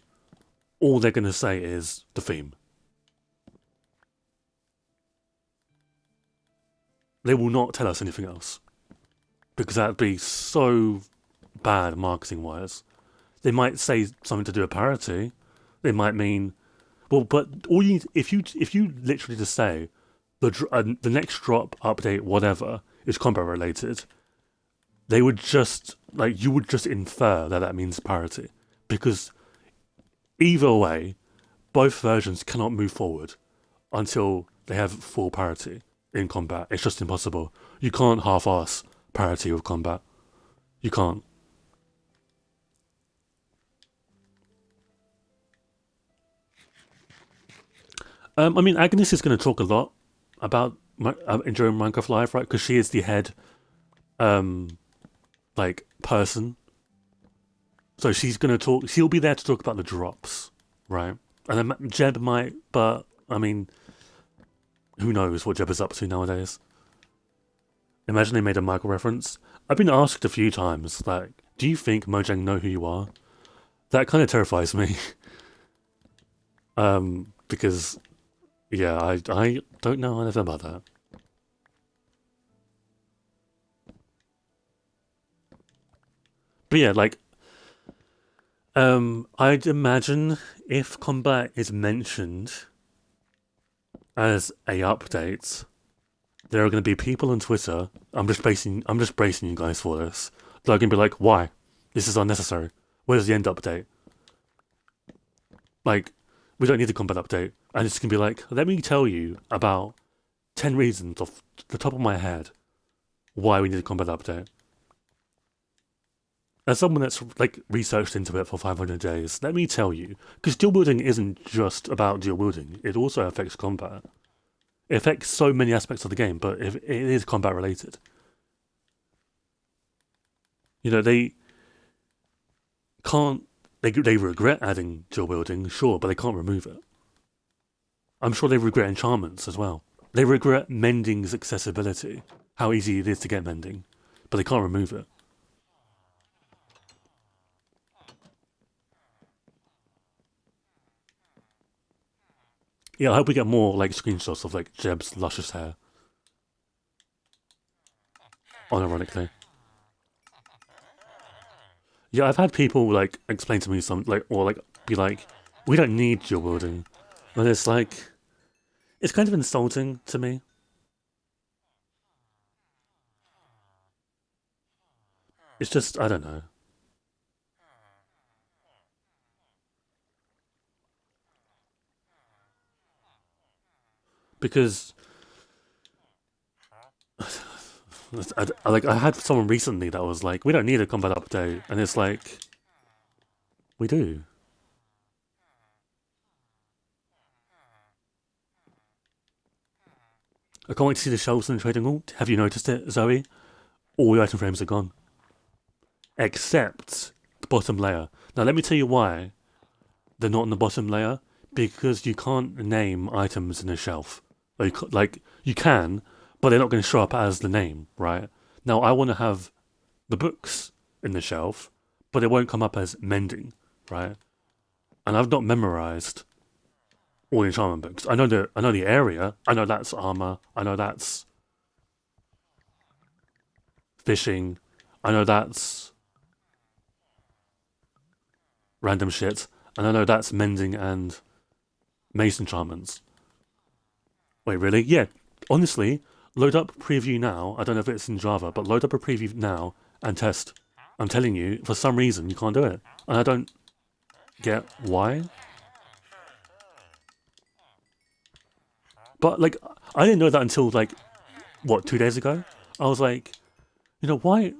all they're going to say is the theme. They will not tell us anything else. Because that'd be so bad marketing-wise. They might say something to do with parity. They might mean... Well, but all you need, if you literally just say the next drop, update, whatever, is combat related, they would just... Like, you would just infer that means parity. Because either way, both versions cannot move forward until they have full parity in combat. It's just impossible. You can't half-ass parity with combat. You can't. I mean, Agnes is going to talk a lot about enjoying Minecraft Live, right? Because she is the head, like, person. So she's going to talk. She'll be there to talk about the drops, right? And then Jeb might, but I mean, who knows what Jeb is up to nowadays? Imagine they made a Michael reference. I've been asked a few times, like, do you think Mojang know who you are? That kind of terrifies me. Because, yeah, I don't know anything about that. But yeah, like, I'd imagine if combat is mentioned as a update, there are going to be people on Twitter. I'm just bracing you guys for this. They're going to be like, "Why? This is unnecessary. Where's the end update? Like, we don't need a combat update." And it's going to be like, "Let me tell you about 10 reasons off the top of my head why we need a combat update." As someone that's like researched into it for 500 days, let me tell you, because dual wielding isn't just about dual wielding; it also affects combat. It affects so many aspects of the game, but if it is combat related. You know, they can't... They regret adding dual wielding, sure, but they can't remove it. I'm sure they regret enchantments as well. They regret mending's accessibility, how easy it is to get mending, but they can't remove it. Yeah, I hope we get more like screenshots of like Jeb's luscious hair. Unironically. Yeah, I've had people like explain to me or like be like, "We don't need dual wielding," and it's like, it's kind of insulting to me. It's just, I don't know. Because I had someone recently that was like, "We don't need a combat update," and it's like, we do. I can't wait to see the shelves in the trading hall. Have you noticed it, Zoe? All the item frames are gone, except the bottom layer. Now let me tell you why they're not in the bottom layer. Because you can't name items in a shelf. Like you can, but they're not going to show up as the name, right? Now I want to have the books in the shelf, but it won't come up as mending, right? And I've not memorized all the enchantment books. I know the area. I know that's armor. I know that's fishing. I know that's random shit. And I know that's mending and mace enchantments. Wait, really? Yeah. Honestly, load up preview now. I don't know if it's in Java, but load up a preview now and test. I'm telling you, for some reason, you can't do it. And I don't get why. But, like, I didn't know that until, like, what, 2 days ago? I was like, you know, why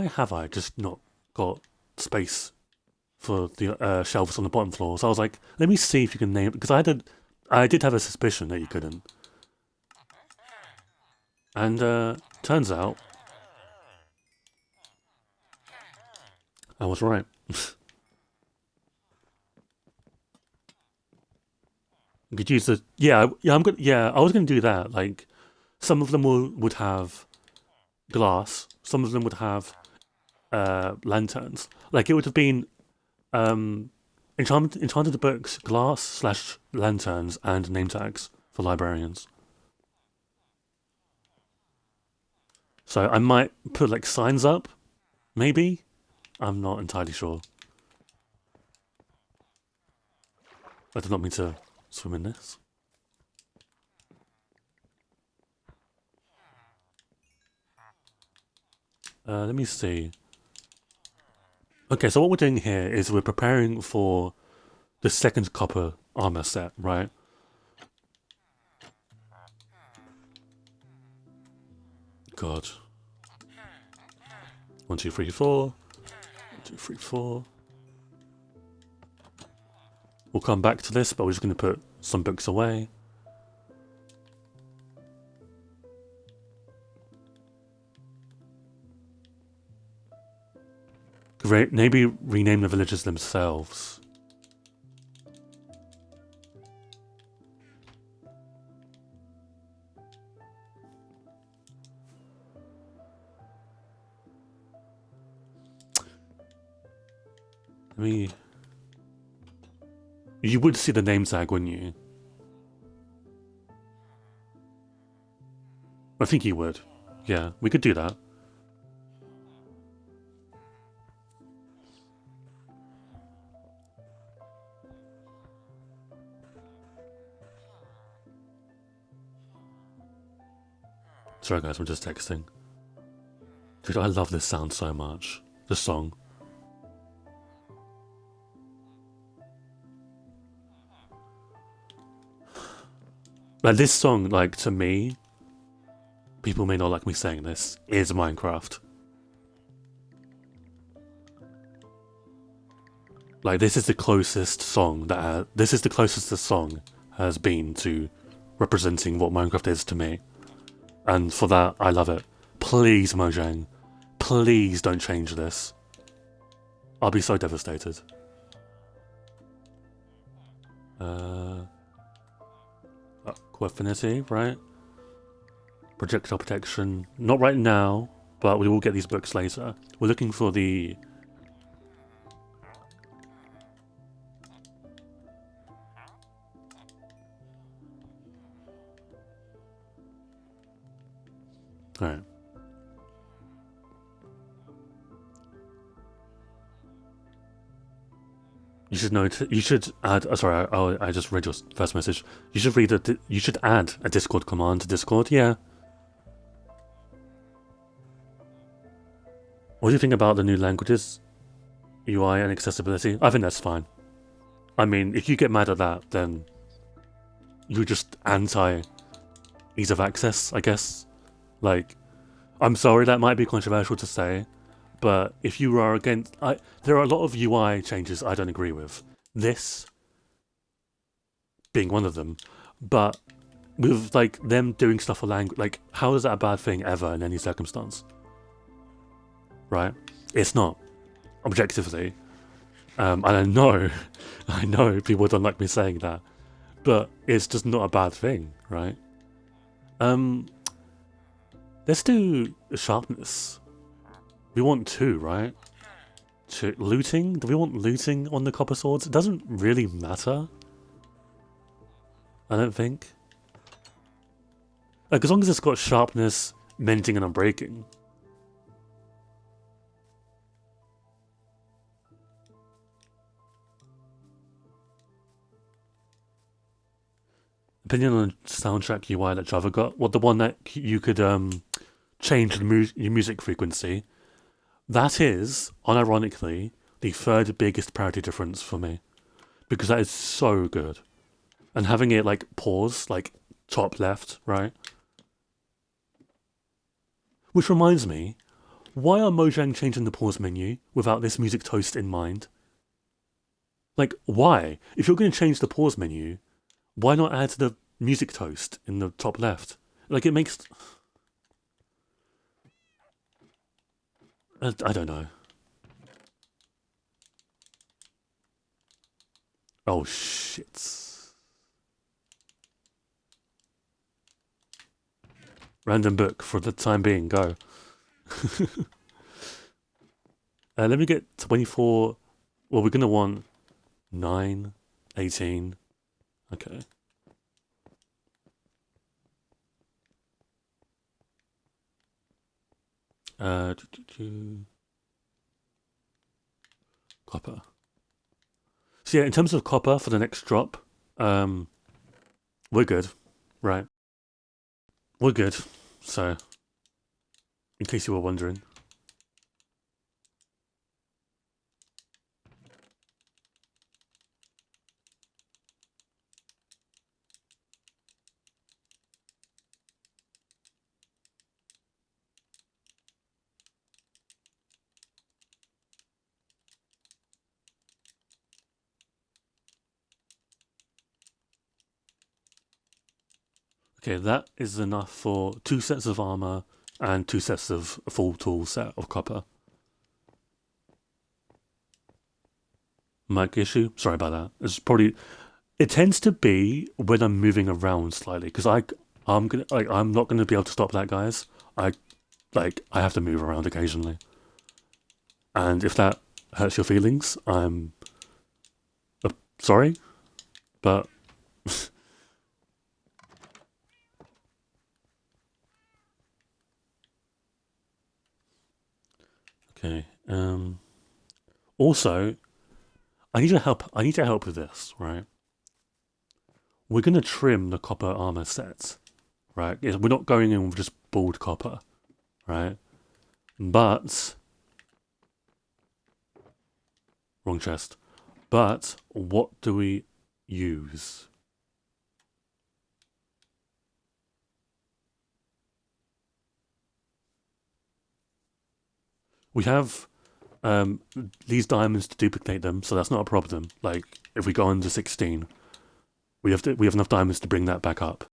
have I just not got space for the shelves on the bottom floor? So I was like, let me see if you can name it. Because I did have a suspicion that you couldn't. And turns out I was right. You could use the yeah. I'm gonna yeah. I was gonna do that. Like some of them would have glass. Some of them would have lanterns. Like it would have been um, enchanted books, glass slash lanterns, and name tags for librarians. So I might put like signs up, maybe. I'm not entirely sure. I did not mean to swim in this. Let me see. Okay, so what we're doing here is we're preparing for the second copper armor set, right? God. 1, 2, 3, 4. 1, 2, 3, 4. We'll come back to this, but we're just going to put some books away. Maybe rename the villages themselves. You would see the name tag, wouldn't you? I think you would. Yeah, we could do that. Sorry guys, I'm just texting. Dude, I love this sound so much. The song. Like this song, like to me, people may not like me saying this, is Minecraft. Like this is the closest song this is the closest the song has been to representing what Minecraft is to me. And for that, I love it. Please, Mojang, please don't change this. I'll be so devastated. Affinity, right? Projectile protection. Not right now, but we will get these books later. We're looking for the... Alright. You should note. You should add. Sorry, I just read your first message. You should read it. You should add a Discord command to Discord. Yeah. What do you think about the new languages, UI, and accessibility? I think that's fine. I mean, if you get mad at that, then you're just anti ease of access, I guess. Like, I'm sorry, that might be controversial to say, but if you are against... there are a lot of UI changes I don't agree with. This being one of them. But with, like, them doing stuff for language... Like, how is that a bad thing ever in any circumstance? Right? It's not. Objectively. And I know people don't like me saying that. But it's just not a bad thing, right? Let's do sharpness. We want 2, right? Looting? Do we want looting on the copper swords? It doesn't really matter. I don't think. Like, as long as it's got sharpness, mending, and unbreaking. Opinion on the soundtrack UI that Java got? Well, the one that you could change your music frequency. That is, unironically, the 3rd biggest parity difference for me. Because that is so good. And having it, like, pause, like, top left, right? Which reminds me, why are Mojang changing the pause menu without this music toast in mind? Like, why? If you're going to change the pause menu, why not add the music toast in the top left? Like, it makes... I don't know. Oh, shit. Random book for the time being. Go. Let me get 24. Well, we're going to want 9, 18. Okay. Copper. So yeah, in terms of copper for the next drop, we're good, right? We're good. So, in case you were wondering. Okay, that is enough for 2 sets of armor and 2 sets of a full tool set of copper. Mic issue? Sorry about that. It's probably... It tends to be when I'm moving around slightly, because I'm not gonna be able to stop that, guys. I have to move around occasionally. And if that hurts your feelings, I'm sorry, but okay. Also, I need your help. I need your help with this, right? We're gonna trim the copper armor set, right? We're not going in with just bald copper, right? But wrong chest. But what do we use? We have these diamonds to duplicate them, so that's not a problem. Like if we go under 16, we have enough diamonds to bring that back up.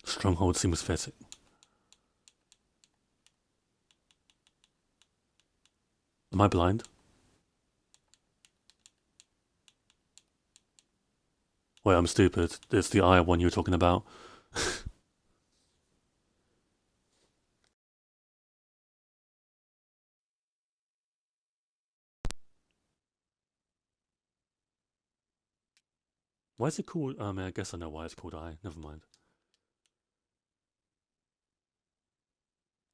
Stronghold seems fitting. Am I blind? Wait, I'm stupid. It's the I one you were talking about. Why is it called? I mean, I guess I know why it's called I. Never mind.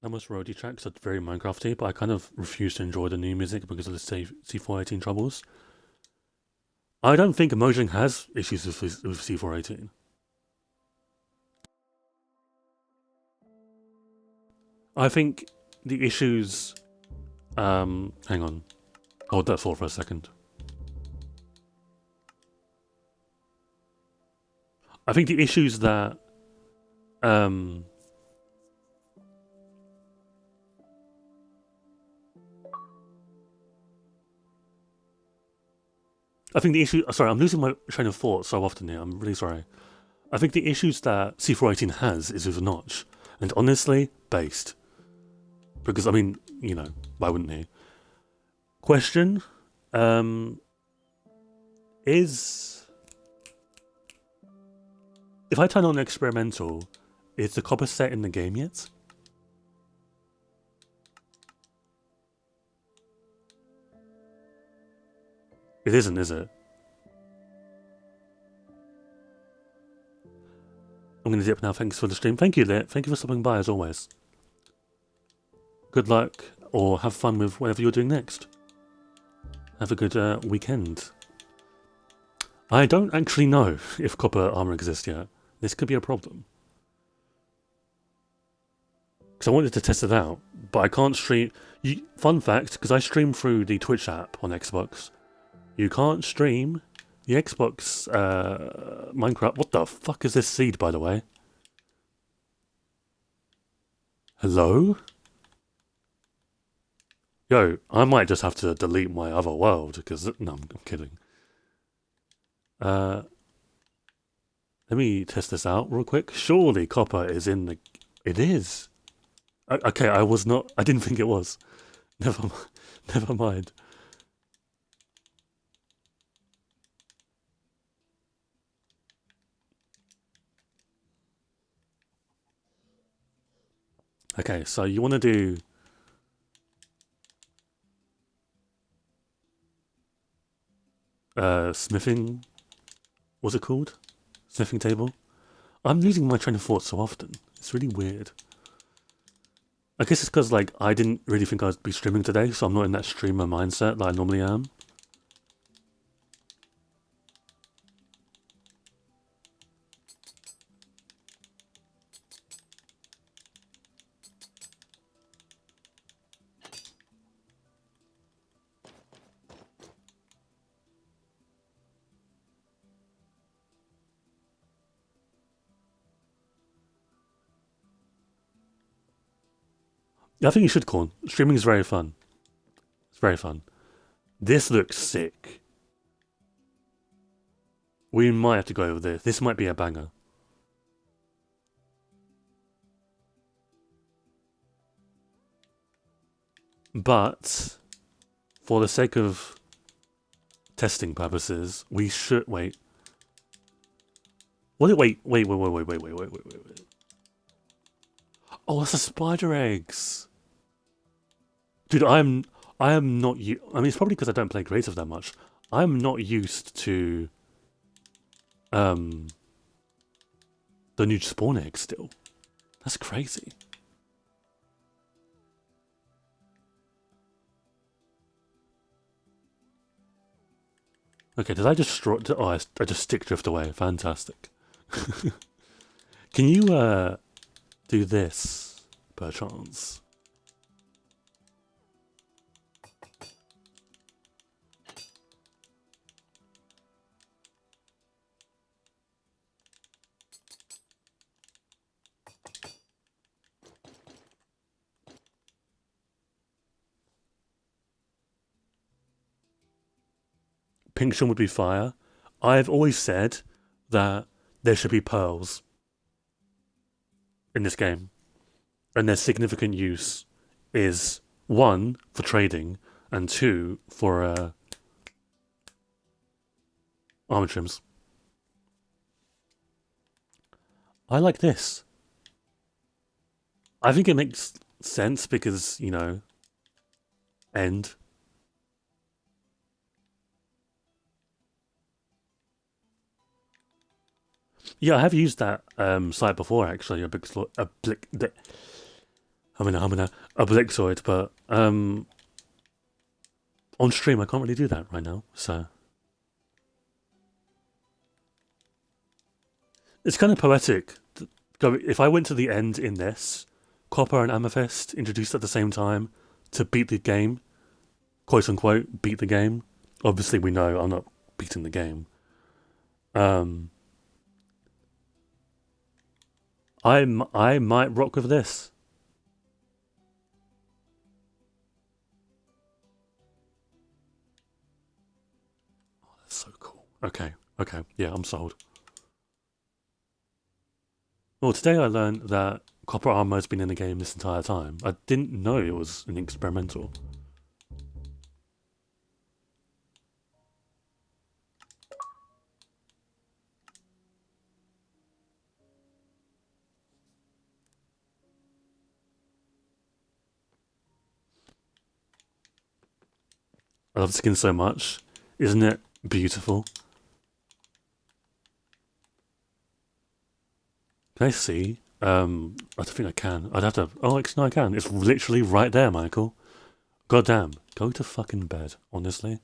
Almost roadie tracks are very Minecrafty, but I kind of refuse to enjoy the new music because of the C418 troubles. I don't think Mojang has issues with C418. I think the issues. Hang on. Hold that thought for a second. I think the issues that. I think the issue. Sorry, I'm losing my train of thought so often here. I'm really sorry. I think the issues that C418 has is with Notch, and honestly, based. Because, I mean, you know, why wouldn't he? Question, is... If I turn on experimental, is the copper set in the game yet? It isn't, is it? I'm going to dip now. Thanks for the stream. Thank you, Lit. Thank you for stopping by, as always. Good luck, or have fun with whatever you're doing next. Have a good weekend. I don't actually know if copper armor exists yet. This could be a problem. Because I wanted to test it out, but I can't stream... Fun fact, because I stream through the Twitch app on Xbox, you can't stream the Xbox Minecraft... What the fuck is this seed, by the way? Hello? Yo, I might just have to delete my other world, because... No, I'm kidding. Let me test this out real quick. Surely copper is in the... It is. Okay, I was not... I didn't think it was. Never mind. Okay, so you want to do... smithing... What's it called? Smithing table? I'm losing my train of thought so often. It's really weird. I guess it's because, like, I didn't really think I'd be streaming today, so I'm not in that streamer mindset that I normally am. I think you should, Corn. Streaming is very fun. It's very fun. This looks sick. We might have to go over this. This might be a banger. But for the sake of testing purposes, we should wait. What? Wait. Oh, it's the spider eggs. Dude, I am not. I mean, it's probably because I don't play creative that much. I'm not used to the new spawn eggs still. That's crazy. Okay, did I just oh, I just stick drift away. Fantastic. Can you do this, perchance? Pink Sean would be fire. I've always said that there should be pearls in this game. And their significant use is 1, for trading, and 2, for armor trims. I like this. I think it makes sense because, you know, end. Yeah, I have used that site before actually, a Blixoid, but on stream I can't really do that right now, so it's kind of poetic. If I went to the end in this, Copper and Amethyst introduced at the same time to beat the game, quote unquote, beat the game. Obviously, we know I'm not beating the game. I might rock with this. Oh, that's so cool. Okay, yeah, I'm sold. Well, today I learned that copper armor has been in the game this entire time. I didn't know it was an experimental. I love the skin so much. Isn't it beautiful? Can I see? I don't think I can. I'd have to... Oh, no, I can. It's literally right there, Michael. Goddamn. Go to fucking bed, honestly.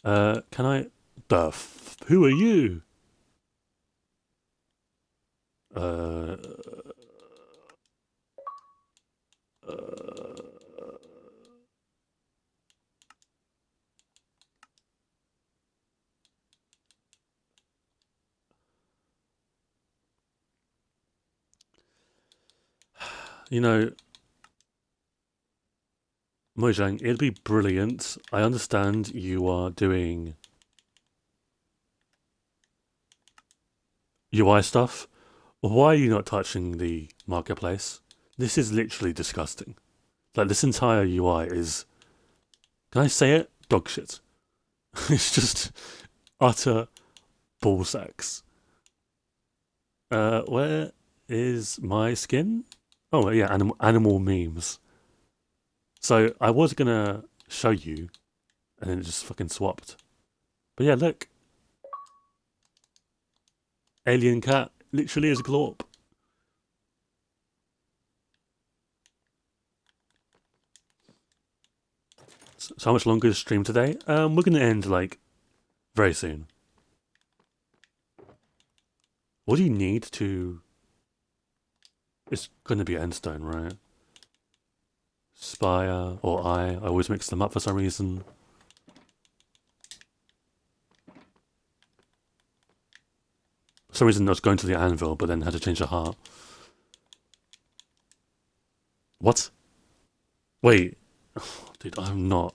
Can I... Who are you? You know, Mojang, it'd be brilliant. I understand you are doing UI stuff. Why are you not touching the marketplace? This is literally disgusting. Like, this entire UI is... Can I say it? Dog shit. It's just utter ball sacks. Where is my skin? Oh yeah, animal memes. So I was gonna show you, and then it just fucking swapped. But yeah, look, alien cat literally is a glorp. So how much longer is stream today? We're gonna end like very soon. What do you need to? It's gonna be endstone, right? Spire or I always mix them up for some reason. For some reason I was going to the anvil, but then had to change the heart. What? Wait. Dude, I'm not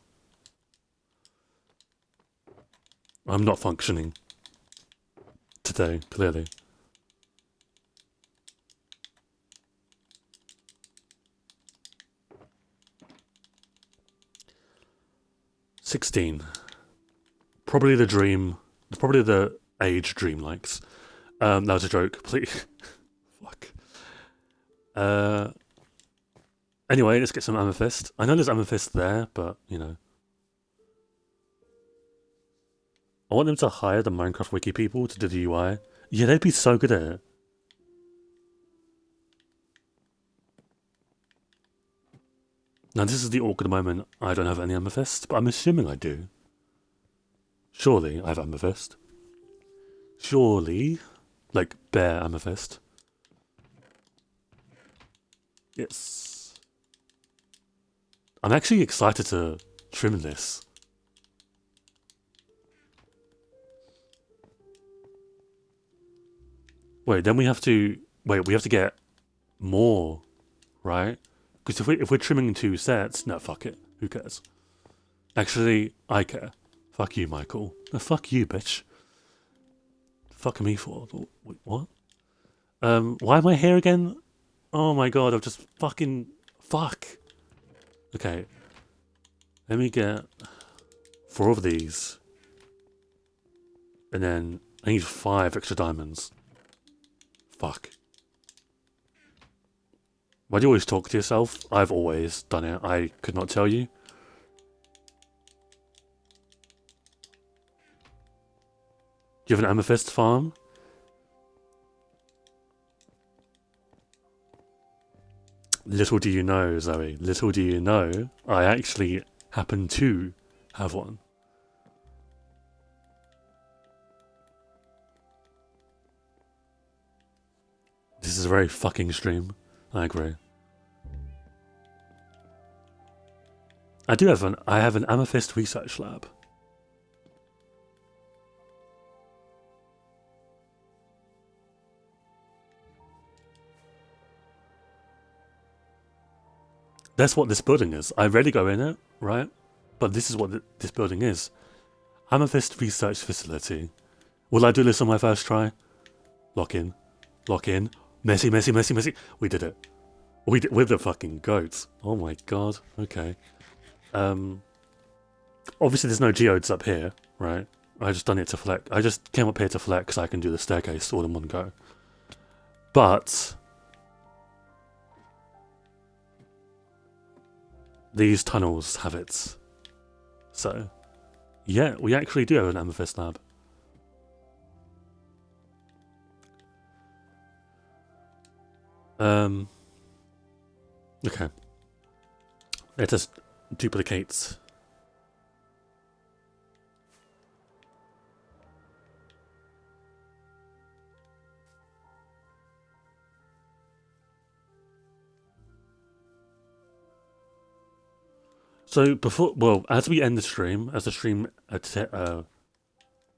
functioning today, clearly. $16. Probably the dream. Probably the age Dream likes. That was a joke. Please. Fuck. Anyway, let's get some amethyst. I know there's amethyst there, but, you know. I want them to hire the Minecraft wiki people to do the UI. Yeah, they'd be so good at it. Now, this is the awkward moment. I don't have any amethyst, but I'm assuming I do. Surely I have amethyst. Surely. Like, bare amethyst. Yes. I'm actually excited to trim this. Wait, then we have to... Wait, we have to get more, right? Because if we're trimming 2 sets... No, fuck it. Who cares? Actually, I care. Fuck you, Michael. No, fuck you, bitch. Fuck me for... Wait, what? Why am I here again? Oh my god, I've just fucking... Fuck. Okay. Let me get 4 of these. And then I need 5 extra diamonds. Fuck. Why do you always talk to yourself? I've always done it. I could not tell you. Do you have an amethyst farm? Little do you know, Zoe. Little do you know, I actually happen to have one. This is a very fucking stream. I agree. I have an amethyst research lab. That's what this building is. I rarely go in it, right? But this is what this building is. Amethyst Research Facility. Will I do this on my first try? Lock in. Lock in. Messy, messy, messy, messy. We did it. We're the fucking goats. Oh my god. Okay. Obviously there's no geodes up here, right? I just done it to flex. I just came up here to flex so I can do the staircase all in one go. But these tunnels have it. So, yeah, we actually do have an amethyst lab. Okay. Let us duplicate. So before, well, as we end the stream, as the stream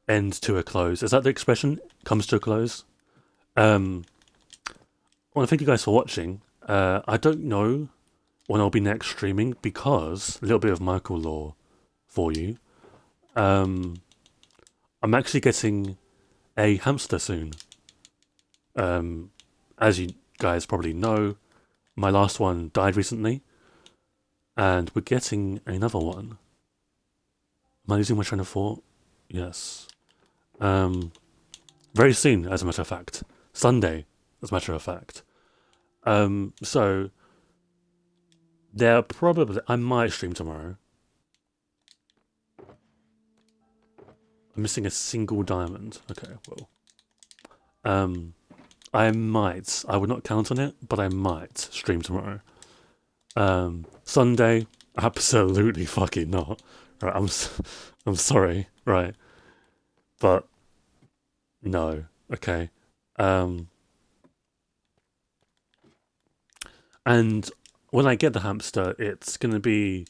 ends to a close, is that the expression? Comes to a close? I want to thank you guys for watching. I don't know when I'll be next streaming because a little bit of Michael lore for you. I'm actually getting a hamster soon. As you guys probably know, my last one died recently. And we're getting another one. Am I losing my train of thought? Yes. Very soon, as a matter of fact. Sunday, as a matter of fact. So there probably I might stream tomorrow. I'm missing a single diamond. Okay, well. I might. I would not count on it, but I might stream tomorrow. Sunday, absolutely fucking not. Right, I'm sorry, right, but no. Okay. And when I get the hamster, it's gonna be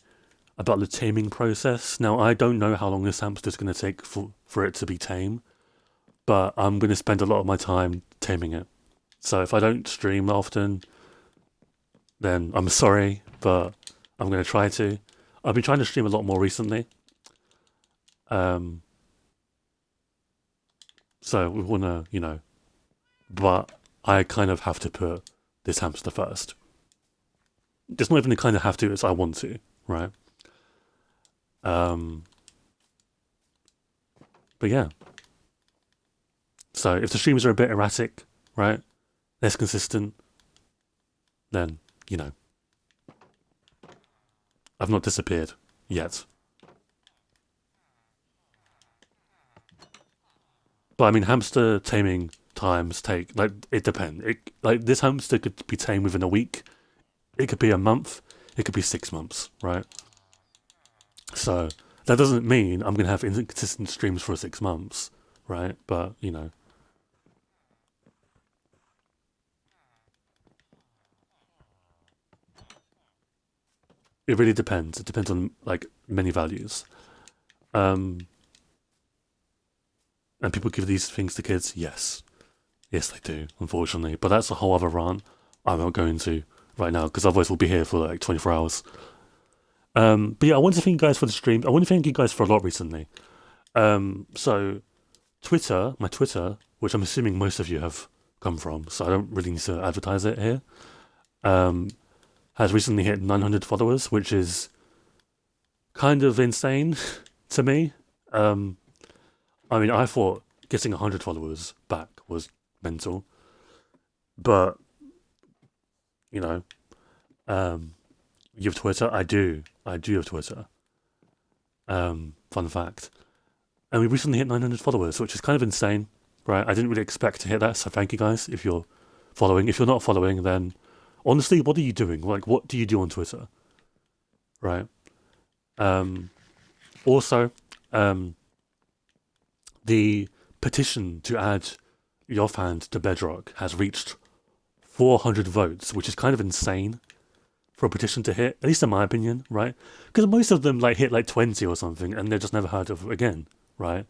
about the taming process. Now I don't know how long this hamster's gonna take for it to be tame, but I'm gonna spend a lot of my time taming it. So if I don't stream often, then I'm sorry, but I'm gonna try to. I've been trying to stream a lot more recently. So we wanna, but I kind of have to put this hamster first. It's not even the kind of have to, it's I want to, right? But yeah. So if the streams are a bit erratic, right, less consistent, then, I've not disappeared yet. But I mean, hamster taming times take, it depends. This hamster could be tamed within a week. It could be a month. It could be 6 months, right? So that doesn't mean I'm going to have inconsistent streams for 6 months, right? But, it really depends. It depends on, many values. And people give these things to kids? Yes. Yes, they do, unfortunately. But that's a whole other rant I'm not going to right now, because otherwise we'll be here for 24 hours. But yeah, I want to thank you guys for the stream. I want to thank you guys for a lot recently. So Twitter, my Twitter, which I'm assuming most of you have come from, so I don't really need to advertise it here, has recently hit 900 followers, which is kind of insane to me. I mean, I thought getting 100 followers back was mental, but you have Twitter. I do have Twitter. Fun fact. And we recently hit 900 followers, which is kind of insane, right? I didn't really expect to hit that, so thank you guys if you're following. If you're not following, then honestly, what are you doing? What do you do on Twitter, right? Also, the petition to add your fans to Bedrock has reached 400 votes, which is kind of insane for a petition to hit, at least in my opinion, right? Because most of them hit 20 or something, and they're just never heard of again, right?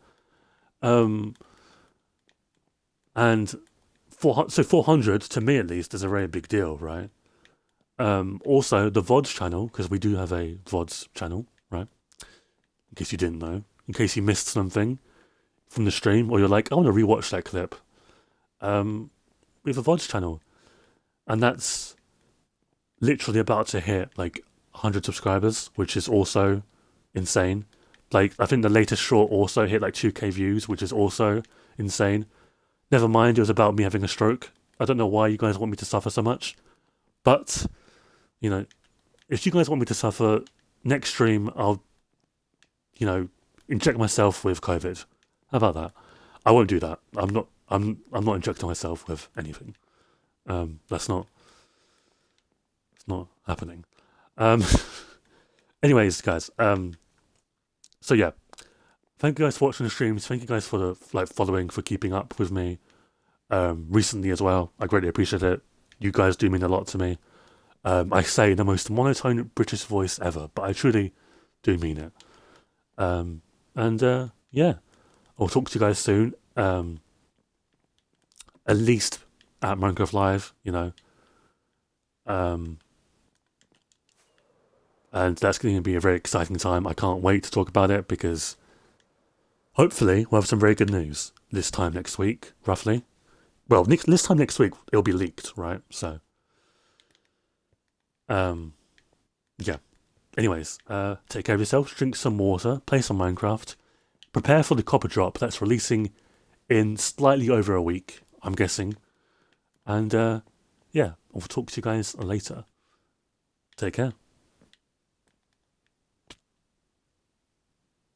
And 400 to me at least is a very big deal, right? Also the VODs channel, because we do have a VODs channel, right? In case you didn't know, in case you missed something from the stream, or you're like, I want to rewatch that clip. We have a VODs channel, and that's literally about to hit 100 subscribers, which is also insane. I think the latest short also hit 2k views, which is also insane. Never mind, it was about me having a stroke. I don't know why you guys want me to suffer so much, but if you guys want me to suffer, next stream I'll inject myself with COVID. How about that? I won't do that. I'm not injecting myself with anything. That's not happening. Anyways, guys. So yeah, thank you guys for watching the streams. Thank you guys for the following, for keeping up with me. Recently as well, I greatly appreciate it. You guys do mean a lot to me. I say the most monotone British voice ever, but I truly do mean it. Yeah, I'll talk to you guys soon. At least at Minecraft Live, and that's going to be a very exciting time. I can't wait to talk about it, because hopefully we'll have some very good news this time next week, roughly. Well, this time next week it'll be leaked, right? So, yeah. Anyways, take care of yourself, drink some water, play some Minecraft, prepare for the copper drop that's releasing in slightly over a week, I'm guessing. And, yeah, I'll talk to you guys later. Take care.